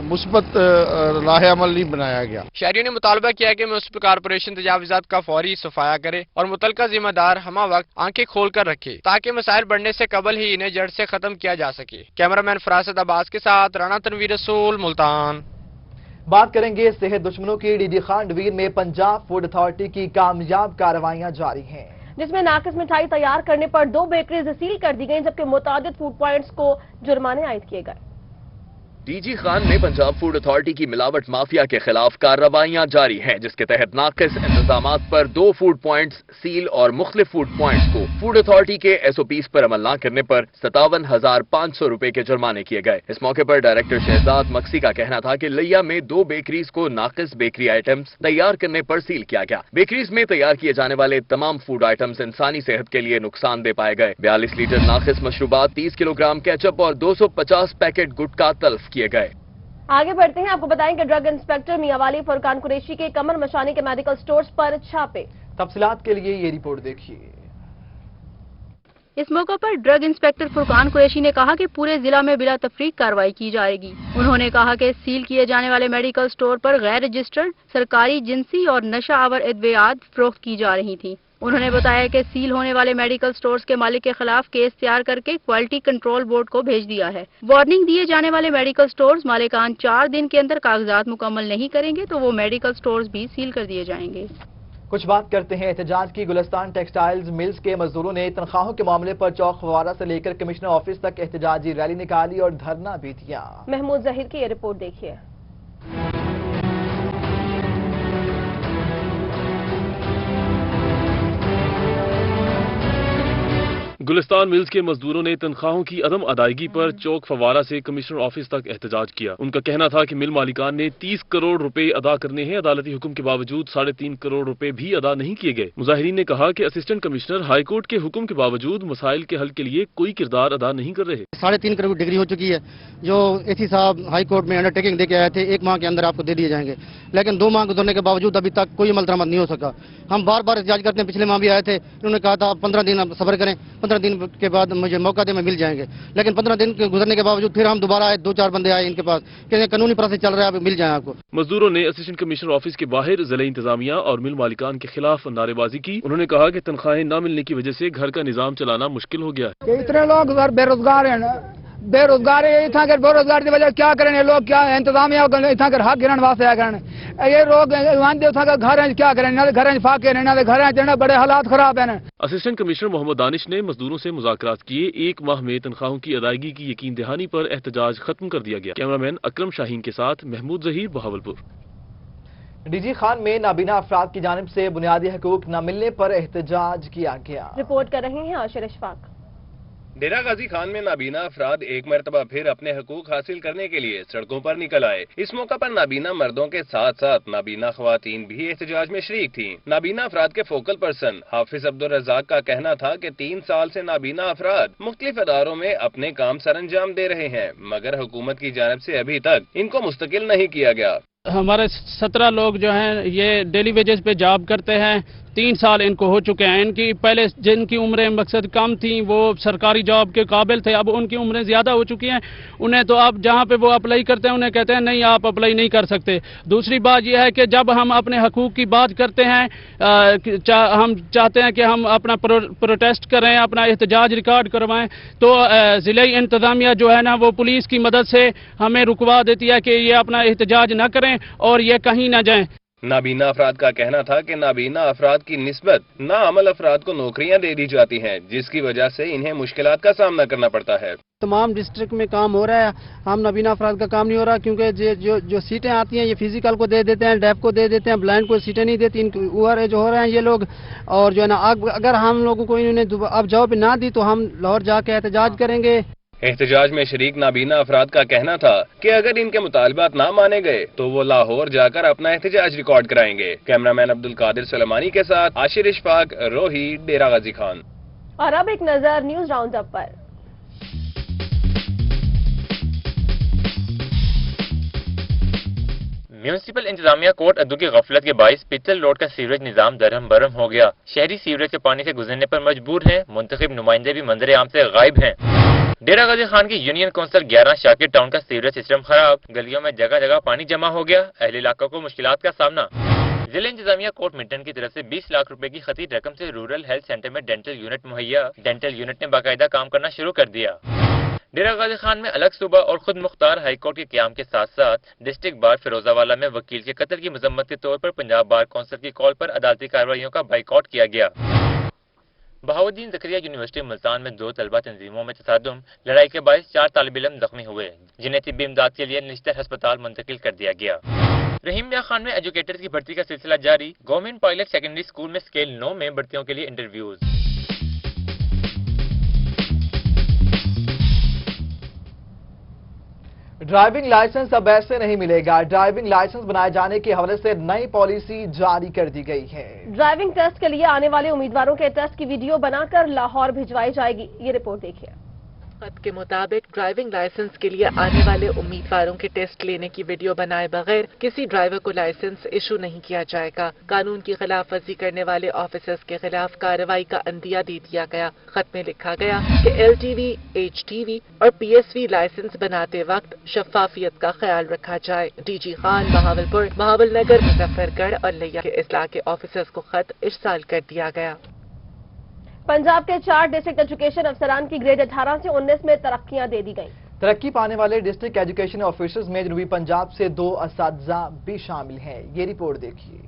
मुस्बत राह अमल नहीं बनाया गया। शहरियों ने मुतालबा किया कि म्युनिसिपल कॉर्पोरेशन तजावुजात का फौरी सफाया करे और मुतलका जिम्मेदार हमा वक्त आंखें खोल कर रखे, ताकि मसाइल बढ़ने से कबल ही इन्हें जड़ से खत्म किया जा सके। कैमरामैन फरासत अब्बास के साथ राना तनवीर रसूल, मुल्तान। बात करेंगे सेहत दुश्मनों की। DD खांडवीर में पंजाब फूड अथॉरिटी की कामयाब कार्रवाइयां जारी हैं, जिसमें नाकिस मिठाई तैयार करने पर 2 बेकरीज सील कर दी गई, जबकि मुतादिद फूड पॉइंट्स को जुर्माने आयद किए गए। DG खान में पंजाब फूड अथॉरिटी की मिलावट माफिया के खिलाफ कार्रवाइयां जारी हैं, जिसके तहत नाकिस इंतजामात पर 2 फूड पॉइंट्स सील और मुख्तलिफ फूड पॉइंट्स को फूड अथॉरिटी के SOPs पर अमल न करने पर 57,500 रुपए के जुर्माने किए गए। इस मौके पर डायरेक्टर शहजाद मक्सी का कहना था कि लिया में 2 बेकरीज को नाकिस बेकरी आइटम्स तैयार करने पर सील किया गया। बेकरीज में तैयार किए जाने वाले तमाम फूड आइटम्स इंसानी सेहत के लिए नुकसानदेह पाए गए। 42 लीटर नाकिस मशरूबात, 30 किलोग्राम केचप और 250 पैकेट गुटखा तल्फ किए गए। आगे बढ़ते हैं। आपको बताएं कि ड्रग इंस्पेक्टर मियांवाली फुरकान कुरैशी के कमर मशानी के मेडिकल स्टोर्स पर छापे। तफसीलात के लिए ये रिपोर्ट देखिए। इस मौके पर ड्रग इंस्पेक्टर फुरकान कुरैशी ने कहा कि पूरे जिला में बिला तफरीक कार्रवाई की जाएगी। उन्होंने कहा कि सील किए जाने वाले मेडिकल स्टोर पर गैर रजिस्टर्ड सरकारी जिनसी और नशा आवर अद्वियात फरोख्त की जा रही थी। उन्होंने बताया कि सील होने वाले मेडिकल स्टोर्स के मालिक के खिलाफ केस तैयार करके क्वालिटी कंट्रोल बोर्ड को भेज दिया है। वार्निंग दिए जाने वाले मेडिकल स्टोर्स मालिकान 4 दिन के अंदर कागजात मुकम्मल नहीं करेंगे तो वो मेडिकल स्टोर्स भी सील कर दिए जाएंगे। कुछ बात करते हैं एहतजाज की। गुलिस्तान टेक्सटाइल्स मिल्स के मजदूरों ने तनख्वाहों के मामले पर चौक फवारा से लेकर कमिश्नर ऑफिस तक एहतजाजी रैली निकाली और धरना भी दिया। महमूद जहीर की ये रिपोर्ट देखिए। गुलिस्तान मिल्स के मजदूरों ने तनख्वाहों की अदम अदायगी पर चौक फवारा से कमिश्नर ऑफिस तक एहतजाज किया। उनका कहना था कि मिल मालिकान ने 30 करोड़ रुपए अदा करने हैं, अदालती हुक्म के बावजूद 3.5 करोड़ रुपए भी अदा नहीं किए गए। मुजाहिरीन ने कहा कि असिस्टेंट कमिश्नर हाईकोर्ट के हुक्म के बावजूद मसाइल के हल के लिए कोई किरदार अदा नहीं कर रहे। 3.5 करोड़ डिग्री हो चुकी है, जो एसी साहब हाईकोर्ट में अंडरटेकिंग देके आए थे 1 माह के अंदर आपको दे दिए जाएंगे, लेकिन 2 माह गुजरने के बावजूद अभी तक कोई अमल दरामद नहीं हो सका। हम बार बार एहतजाज करते हैं, पिछले माह भी आए थे, उन्होंने कहा था 15 दिन आप सब्र करें, 15 दिन के बाद मुझे मौका दे, मैं मिल जाएंगे। लेकिन 15 दिन के गुजरने के बावजूद फिर हम दोबारा आए, 2-4 बंदे आए इनके पास, कहते कानूनी प्रोसेस चल रहा है, मिल जाए आपको। मजदूरों ने असिस्टेंट कमिश्नर ऑफिस के बाहर जिला इंतजामिया और मिल मालिकान के खिलाफ नारेबाजी की। उन्होंने कहा कि तनख्वाहें न मिलने की वजह से घर का निजाम चलाना मुश्किल हो गया है। इतने लोग बेरोजगार हैं, बेरोजगार इतना कर बेरोजगार की वजह क्या करें लोग, क्या इंतजामिया इतना कर हक गिरन वास्ते आ करन ये लोग घर क्या करें, ना घर फाके ना घर बड़े हालात खराब हैं। असिस्टेंट कमिश्नर मोहम्मद दानिश ने मजदूरों से मुज़ाकरात किए। एक माह में तनख्वाहों की अदायगी की यकीन दहानी पर एहतजाज खत्म कर दिया गया। कैमरामैन अकरम शाहीन के साथ महमूद जहीर, बहावलपुर। डीजी खान में नाबीना अफराद की जानिब से बुनियादी हकूक न मिलने पर एहतजाज किया गया। रिपोर्ट कर रहे हैं आशिर इशफाक। डेरा गाजी खान में नाबीना अफराद एक मरतबा फिर अपने हकूक हासिल करने के लिए सड़कों पर निकल आए। इस मौका पर नाबीना मर्दों के साथ साथ नाबीना खवातीन भी एहतजाज में शरीक थीं। नाबीना अफराद के फोकल पर्सन हाफिज अब्दुल रज़ाक का कहना था कि 3 साल से नाबीना अफराद मुख्तलिफ अदारों में अपने काम सरअंजाम दे रहे हैं, मगर हुकूमत की जानिब से अभी तक इनको मुस्तकिल नहीं किया गया। हमारे 17 लोग जो हैं ये डेली वेजेस पे जॉब करते हैं। 3 साल इनको हो चुके हैं। इनकी पहले जिनकी उम्रें मकसद कम थी वो सरकारी जॉब के काबिल थे, अब उनकी उम्रें ज़्यादा हो चुकी हैं। उन्हें तो अब जहाँ पे वो अप्लाई करते हैं उन्हें कहते हैं नहीं आप अप्लाई नहीं कर सकते। दूसरी बात यह है कि जब हम अपने हकूक़ की बात करते हैं हम चाहते हैं कि हम अपना प्रोटेस्ट करें, अपना एहतजाज रिकॉर्ड करवाएं, तो ज़िले इंतज़ामिया जो है ना वो पुलिस की मदद से हमें रुकवा देती है कि ये अपना एहतजाज न करें और ये कहीं न जाएं। नाबीना अफराद का कहना था कि नाबीना अफराद की निस्बत नाअमल अफराद को नौकरियां दे दी जाती हैं, जिसकी वजह से इन्हें मुश्किलात का सामना करना पड़ता है। तमाम डिस्ट्रिक्ट में काम हो रहा है, हम नाबीना अफराद का काम नहीं हो रहा, क्योंकि जो सीटें आती हैं ये फिजिकल को दे देते हैं, डेफ को दे देते हैं, ब्लाइंड को सीटें नहीं देती। ओवर एज हो रहे हैं ये लोग, और जो है ना अगर हम लोगों को इन्होंने अब जॉब ना दी तो हम लाहौर जाके एहतजाज करेंगे। एहतजाज में शरीक नाबीना अफराद का कहना था कि अगर इनके मुतालबात ना माने गए तो वो लाहौर जाकर अपना एहतजाज रिकॉर्ड कराएंगे। कैमरामैन अब्दुल कादिर सलमानी के साथ आशिर इशफाक, रोही, डेरा गाजी खान। और अब एक नजर न्यूज राउंड अप पर। म्यूनिसिपल इंतजामिया कोट अद्दू की गफलत के बाइस पित्तल रोड का सीवरेज निजाम दरहम बरहम हो गया। शहरी सीवरेज के पानी से गुजरने पर मजबूर हैं। मुंतखब नुमाइंदे भी मंजर आम से गायब हैं। डेरा गाजी खान की यूनियन काउंसिल 11 शाकिर टाउन का सीवरेज सिस्टम खराब, गलियों में जगह जगह पानी जमा हो गया। अहले इलाकों को मुश्किलात का सामना। जिला इंतजामिया कोट मिल्टन की तरफ से 20 लाख रुपए की खतीर रकम से रूरल हेल्थ सेंटर में डेंटल यूनिट मुहैया। डेंटल यूनिट ने बाकायदा काम करना शुरू कर दिया। डेरा गाजी खान में अलग सूबा और खुद मुख्तार हाईकोर्ट के क्याम के साथ साथ डिस्ट्रिक्ट बार फिरोजावाला में वकील के कत्ल की मजम्मत के तौर पर पंजाब बार काउंसिल की कॉल पर अदालती कार्रवाइयों का बाइकआउट किया गया। बहाउद्दीन ज़करिया यूनिवर्सिटी मुल्तान में 2 तलबा तंजीमों में तसादुम, लड़ाई के बायस 4 तालिब इल्म जख्मी हुए, जिन्हें तिब्बी इमदाद के लिए निश्चित अस्पताल मुंतकिल कर दिया गया। रहीम मियां खान में एजुकेटर की भर्ती का सिलसिला जारी। गवर्नमेंट पायलट सेकेंडरी स्कूल में स्केल 9 में भर्तियों के लिए इंटरव्यूज। ड्राइविंग लाइसेंस अब ऐसे नहीं मिलेगा। ड्राइविंग लाइसेंस बनाए जाने के हवाले से नई पॉलिसी जारी कर दी गई है। ड्राइविंग टेस्ट के लिए आने वाले उम्मीदवारों के टेस्ट की वीडियो बनाकर लाहौर भिजवाई जाएगी। ये रिपोर्ट देखिए। खत के मुताबिक ड्राइविंग लाइसेंस के लिए आने वाले उम्मीदवारों के टेस्ट लेने की वीडियो बनाए बगैर किसी ड्राइवर को लाइसेंस इशू नहीं किया जाएगा। कानून की खिलाफ वर्जी करने वाले ऑफिसर्स के खिलाफ कार्रवाई का अंदिया दे दिया गया। खत में लिखा गया कि LTV, HTV और PSV लाइसेंस बनाते वक्त शफाफियत का ख्याल रखा जाए। DG खान, बहावलपुर, बहावलनगर, मुजफ्फरगढ़ और लिया के इस्लाह के ऑफिसर्स को खत इरसाल कर दिया गया। पंजाब के 4 डिस्ट्रिक्ट एजुकेशन अफसरान की ग्रेड 18 से 19 में तरक्कियां दे दी गई। तरक्की पाने वाले डिस्ट्रिक्ट एजुकेशन ऑफिसर्स में जनूबी पंजाब से 2 असातिज़ा भी शामिल हैं। ये रिपोर्ट देखिए।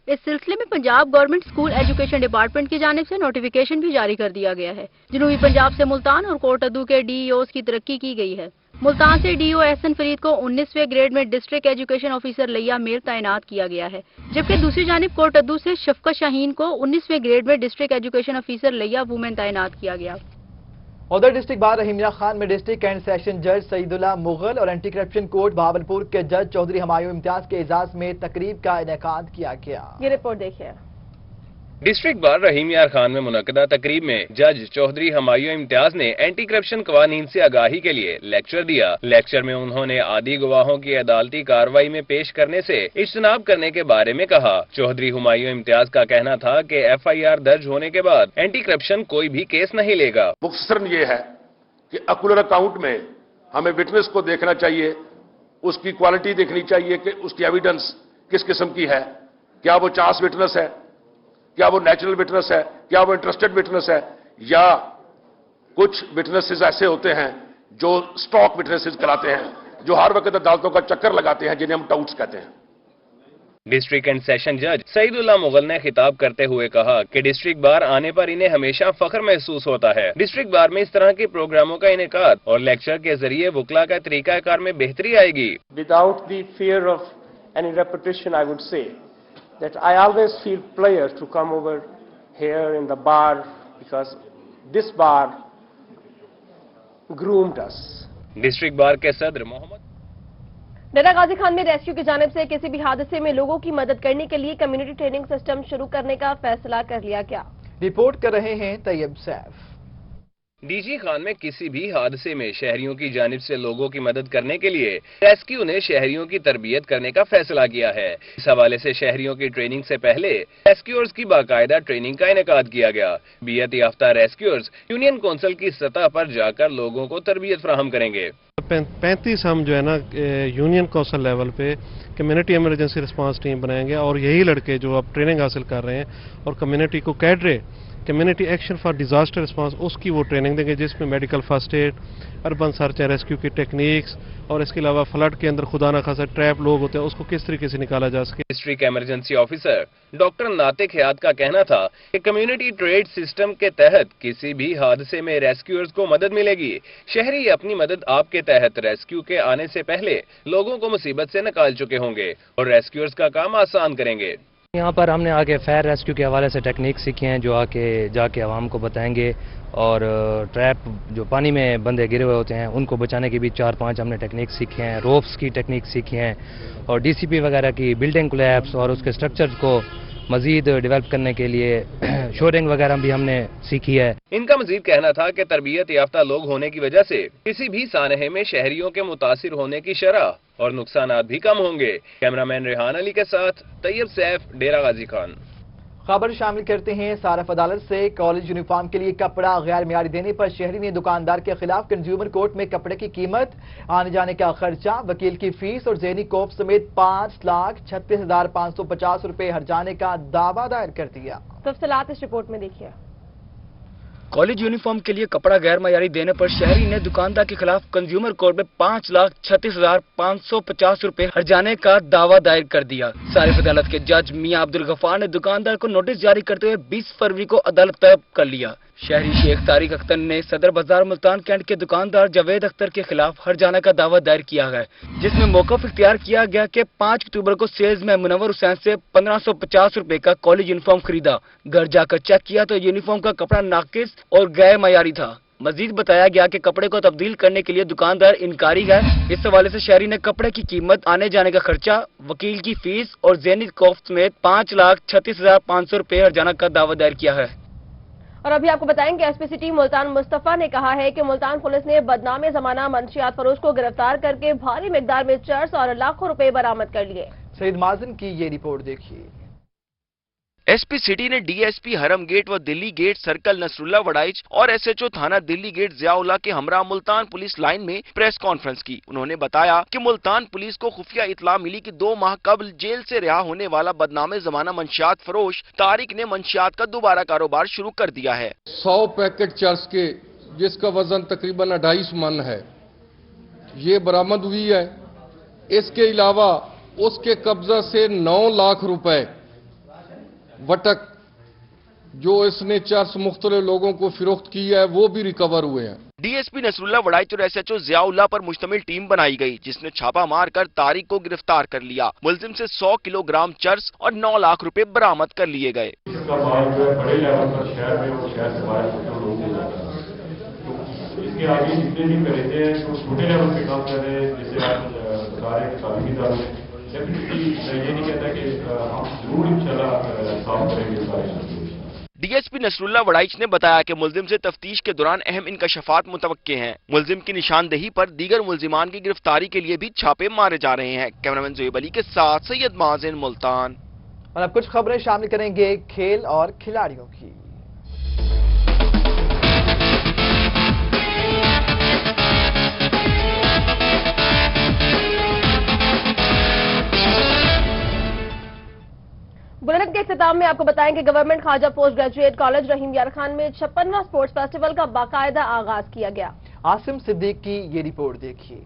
इस सिलसिले में Punjab government school education department की जानिब से नोटिफिकेशन भी जारी कर दिया गया है। जनूबी पंजाब से मुल्तान और कोट अद्दू के DEOs की तरक्की की गई है। मुल्तान से DEO एहसन फरीद को 19वें ग्रेड में डिस्ट्रिक्ट एजुकेशन ऑफिसर लिया मेल तैनात किया गया है, जबकि दूसरी जानिब कोट अद्दू से शफकत शाहीन को 19वें ग्रेड में डिस्ट्रिक्ट एजुकेशन ऑफिसर लिया वुमेन तैनात किया गया। उधर डिस्ट्रिक्ट बार रहीम मियां खान में डिस्ट्रिक्ट एंड सेशन जज सईदुल्लाह मुगल और एंटी करप्शन कोर्ट बहावलपुर के जज चौधरी हुमायूं इम्तियाज के एजाज में तकरीब का इनेकाद किया गया। ये रिपोर्ट देखिए। डिस्ट्रिक्ट बार रहीम मियां खान में मुनक्कदा तकरीब में जज चौधरी हुमायूं इम्तियाज ने एंटी करप्शन कवानीन से आगाही के लिए लेक्चर दिया। लेक्चर में उन्होंने आदी गवाहों की अदालती कार्रवाई में पेश करने से इज्तनाब करने के बारे में कहा। चौधरी हुमायूं इम्तियाज का कहना था कि FIR दर्ज होने के बाद एंटी करप्शन कोई भी केस नहीं लेगा। मुख्तसरन ये है कि अकुलर अकाउंट में हमें विटनेस को देखना चाहिए, उसकी क्वालिटी देखनी चाहिए कि उसकी एविडेंस किस किस्म की है, क्या वो चांस विटनेस है, क्या वो नेचुरल विटनेस है, क्या वो इंटरेस्टेड विटनेस है, या कुछ विटनेसेस ऐसे होते हैं जो स्टॉक विटनेसेस कहलाते हैं, जो हर वक्त अदालतों का चक्कर लगाते हैं, जिन्हें हम टाउट्स कहते हैं। डिस्ट्रिक्ट एंड सेशन जज सईदुल्लाह मुगल ने खिताब करते हुए कहा कि डिस्ट्रिक्ट बार आने पर इन्हें हमेशा फख्र महसूस होता है। डिस्ट्रिक्ट बार में इस तरह के प्रोग्रामों का इनेकाद और लेक्चर के जरिए वकला का तरीकाकार में बेहतरी आएगी। Without the fear of any repetition, I would say that I always feel pleasure to come over here in the bar because this bar groomed us. District bar के सदर मोहम्मद डेरा गाजी खान में रेस्क्यू की जानिब से किसी भी हादसे में लोगों की मदद करने के लिए कम्युनिटी ट्रेनिंग सिस्टम शुरू करने का फैसला कर लिया गया। रिपोर्ट कर रहे हैं तैयब सैफ। डीजी खान में किसी भी हादसे में शहरियों की जानिब से लोगों की मदद करने के लिए रेस्क्यू ने शहरियों की तरबियत करने का फैसला किया है। इस हवाले से शहरियों की ट्रेनिंग से पहले रेस्क्यूअर्स की बाकायदा ट्रेनिंग का इनेकाद किया गया। तरबियत याफ्ता रेस्क्यूअर्स यूनियन कौंसिल की सतह पर जाकर लोगों को तरबियत फराहम करेंगे। 35 हम जो है ना यूनियन कौंसिल लेवल पे कम्युनिटी इमरजेंसी रिस्पांस टीम बनाएंगे और यही लड़के जो अब ट्रेनिंग हासिल कर रहे हैं और कम्युनिटी को cadre community action for disaster response उसकी वो ट्रेनिंग देंगे, जिसमें medical first aid, urban search and rescue की टेक्निक्स और इसके अलावा फ्लड के अंदर खुदा ना खासा ट्रैप लोग होते हैं उसको किस तरीके से निकाला जा सके। डिस्ट्रिक्ट इमरजेंसी ऑफिसर डॉक्टर नातिक हयात का कहना था कि कम्युनिटी ट्रेड सिस्टम के तहत किसी भी हादसे में रेस्क्यूअर्स को मदद मिलेगी। शहरी अपनी मदद आपके तहत रेस्क्यू के आने से पहले लोगों को मुसीबत से निकाल चुके होंगे और रेस्क्यूअर्स का काम आसान करेंगे। यहाँ पर हमने आके फायर रेस्क्यू के हवाले से टेक्निक सीखी हैं जो आके जाके आवाम को बताएंगे और ट्रैप जो पानी में बंदे गिरे हुए होते हैं उनको बचाने की भी 4-5 हमने टेक्निक सीखे हैं, रोप्स की टेक्निक सीखी हैं और डीसीपी वगैरह की बिल्डिंग कोलैप्स और उसके स्ट्रक्चर्स को मजीद डेवलप करने के लिए शोरिंग वगैरह भी हमने सीखी है। इनका मजीद कहना था कि तरबियत याफ्ता लोग होने की वजह से किसी भी सानहे में शहरियों के मुतासिर होने की शरह और नुकसानात भी कम होंगे। कैमरामैन रेहान अली के साथ तैयब सैफ, डेरा गाजी खान। खबर शामिल करते हैं सारफ अदालत से। कॉलेज यूनिफॉर्म के लिए कपड़ा गैर मियारी देने पर शहरी ने दुकानदार के खिलाफ कंज्यूमर कोर्ट में कपड़े की कीमत, आने जाने का खर्चा, वकील की फीस और ज़हनी खौफ समेत 5,36,550 रुपए हर्जाने का दावा दायर कर दिया। तफसीलात इस रिपोर्ट में देखिए। कॉलेज यूनिफॉर्म के लिए कपड़ा गैर मयारी देने पर शहरी ने दुकानदार के खिलाफ कंज्यूमर कोर्ट में 5,36,550 रुपए हर्जाने का दावा दायर कर दिया। सारिफ अदालत के जज मियां अब्दुल गफार ने दुकानदार को नोटिस जारी करते हुए 20 फरवरी को अदालत तलब कर लिया। शहरी शेख तारिक अख्तर ने सदर बाजार मुल्तान कैंट के दुकानदार जावेद अख्तर के खिलाफ हर्जाना का दावा दायर किया है, जिसमें मौकफ इख्तियार किया गया कि 5 अक्टूबर को सेल्स में मुनव्वर हुसैन से 1550 रुपए का कॉलेज यूनिफॉर्म खरीदा। घर जाकर चेक किया तो यूनिफॉर्म का कपड़ा नाकिस और गैर मयारी था। मजीद बताया गया कि कपड़े को तब्दील करने के लिए दुकानदार इनकारी है। इस हवाले से शहरी ने कपड़े की कीमत, आने जाने का खर्चा, वकील की फीस और ज़हनी खौफ समेत 5,36,500 रुपए हर्जाना का दावा दायर किया है। और अभी आपको बताएंगे एसपी सिटी मुल्तान मुस्तफा ने कहा है कि मुल्तान पुलिस ने बदनामे जमाना मंशियात फरोश को गिरफ्तार करके भारी मिकदार में चर्स और लाखों रुपए बरामद कर लिए। सईद माजिन की ये रिपोर्ट देखिए। एसपी सिटी ने डीएसपी हरम गेट व दिल्ली गेट सर्कल नसरुल्ला वड़ाइच और एसएचओ थाना दिल्ली गेट जियाउल्ला के हमरा मुल्तान पुलिस लाइन में प्रेस कॉन्फ्रेंस की। उन्होंने बताया कि मुल्तान पुलिस को खुफिया इतला मिली कि 2 माह कबल जेल से रिहा होने वाला बदनामे जमाना मंशियात फरोश तारिक ने मंशियात का दोबारा कारोबार शुरू कर दिया है। 100 पैकेट चर्स के जिसका वजन तकरीबन 250 मन है, ये बरामद हुई है। इसके अलावा उसके कब्जा से 9 लाख रुपए वटक जो इसने चर्स मुख्तलिफ लोगों को फिरोख्त की है वो भी रिकवर हुए हैं। डीएसपी नसरुल्ला वड़ाइच और एसएचओ जियाउल्ला पर मुश्तमिल टीम बनाई गई, जिसने छापा मारकर तारिक को गिरफ्तार कर लिया। मुलजिम से 100 किलोग्राम चर्स और 9 लाख रुपए बरामद कर लिए गए। इसका माल जो है बड़े लेवल पर शहर में और शहर से बाहर लोग हो जाता है, तो इसके आगे जितने भी खरीदे हैं तो छोटे लेवल पे काम कर रहे हैं। जैसे आज बता रहे हैं तालीमी इदारों में डेफिनेटली ये नहीं कहता कि हम जरूर इंशाल्लाह साफ करेंगे सारे। डीएसपी नसरुल्ला वड़ाइच ने बताया कि मुलजिम से तफ्तीश के दौरान अहम इनकशाफात मुतवक्के हैं। मुलजिम की निशानदेही पर दीगर मुलजिमान की गिरफ्तारी के लिए भी छापे मारे जा रहे हैं। कैमरामैन ज़ोएब अली के साथ सैयद माजिन, मुल्तान। और अब कुछ खबरें शामिल करेंगे खेल और खिलाड़ियों की। बुलेटिन के इख्तिताम प्रोग्राम में आपको बताएं कि government Khwaja post graduate college Rahim Yar Khan में 56वां स्पोर्ट्स फेस्टिवल का बाकायदा आगाज किया गया। आसिम सिद्दीक की ये रिपोर्ट देखिए।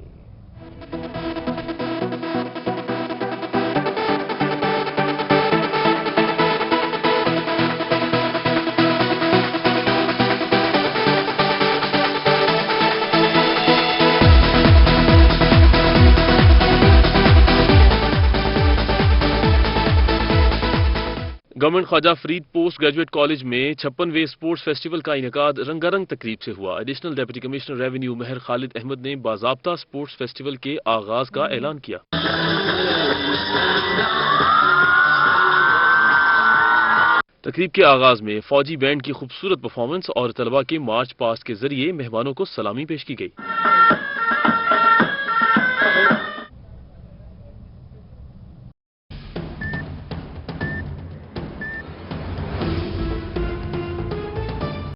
Government Khawaja Farid post graduate college में 56वें स्पोर्ट्स फेस्टिवल का इनेकाद रंगारंग तकरीब से हुआ। एडिशनल डिप्टी कमिश्नर रेवेन्यू महर खालिद अहमद ने बाज़ाब्ता स्पोर्ट्स फेस्टिवल के आगाज का ऐलान किया। तकरीब के आगाज में फौजी बैंड की खूबसूरत परफॉर्मेंस और तलबा के मार्च पास्ट के जरिए मेहमानों को सलामी पेश की गई।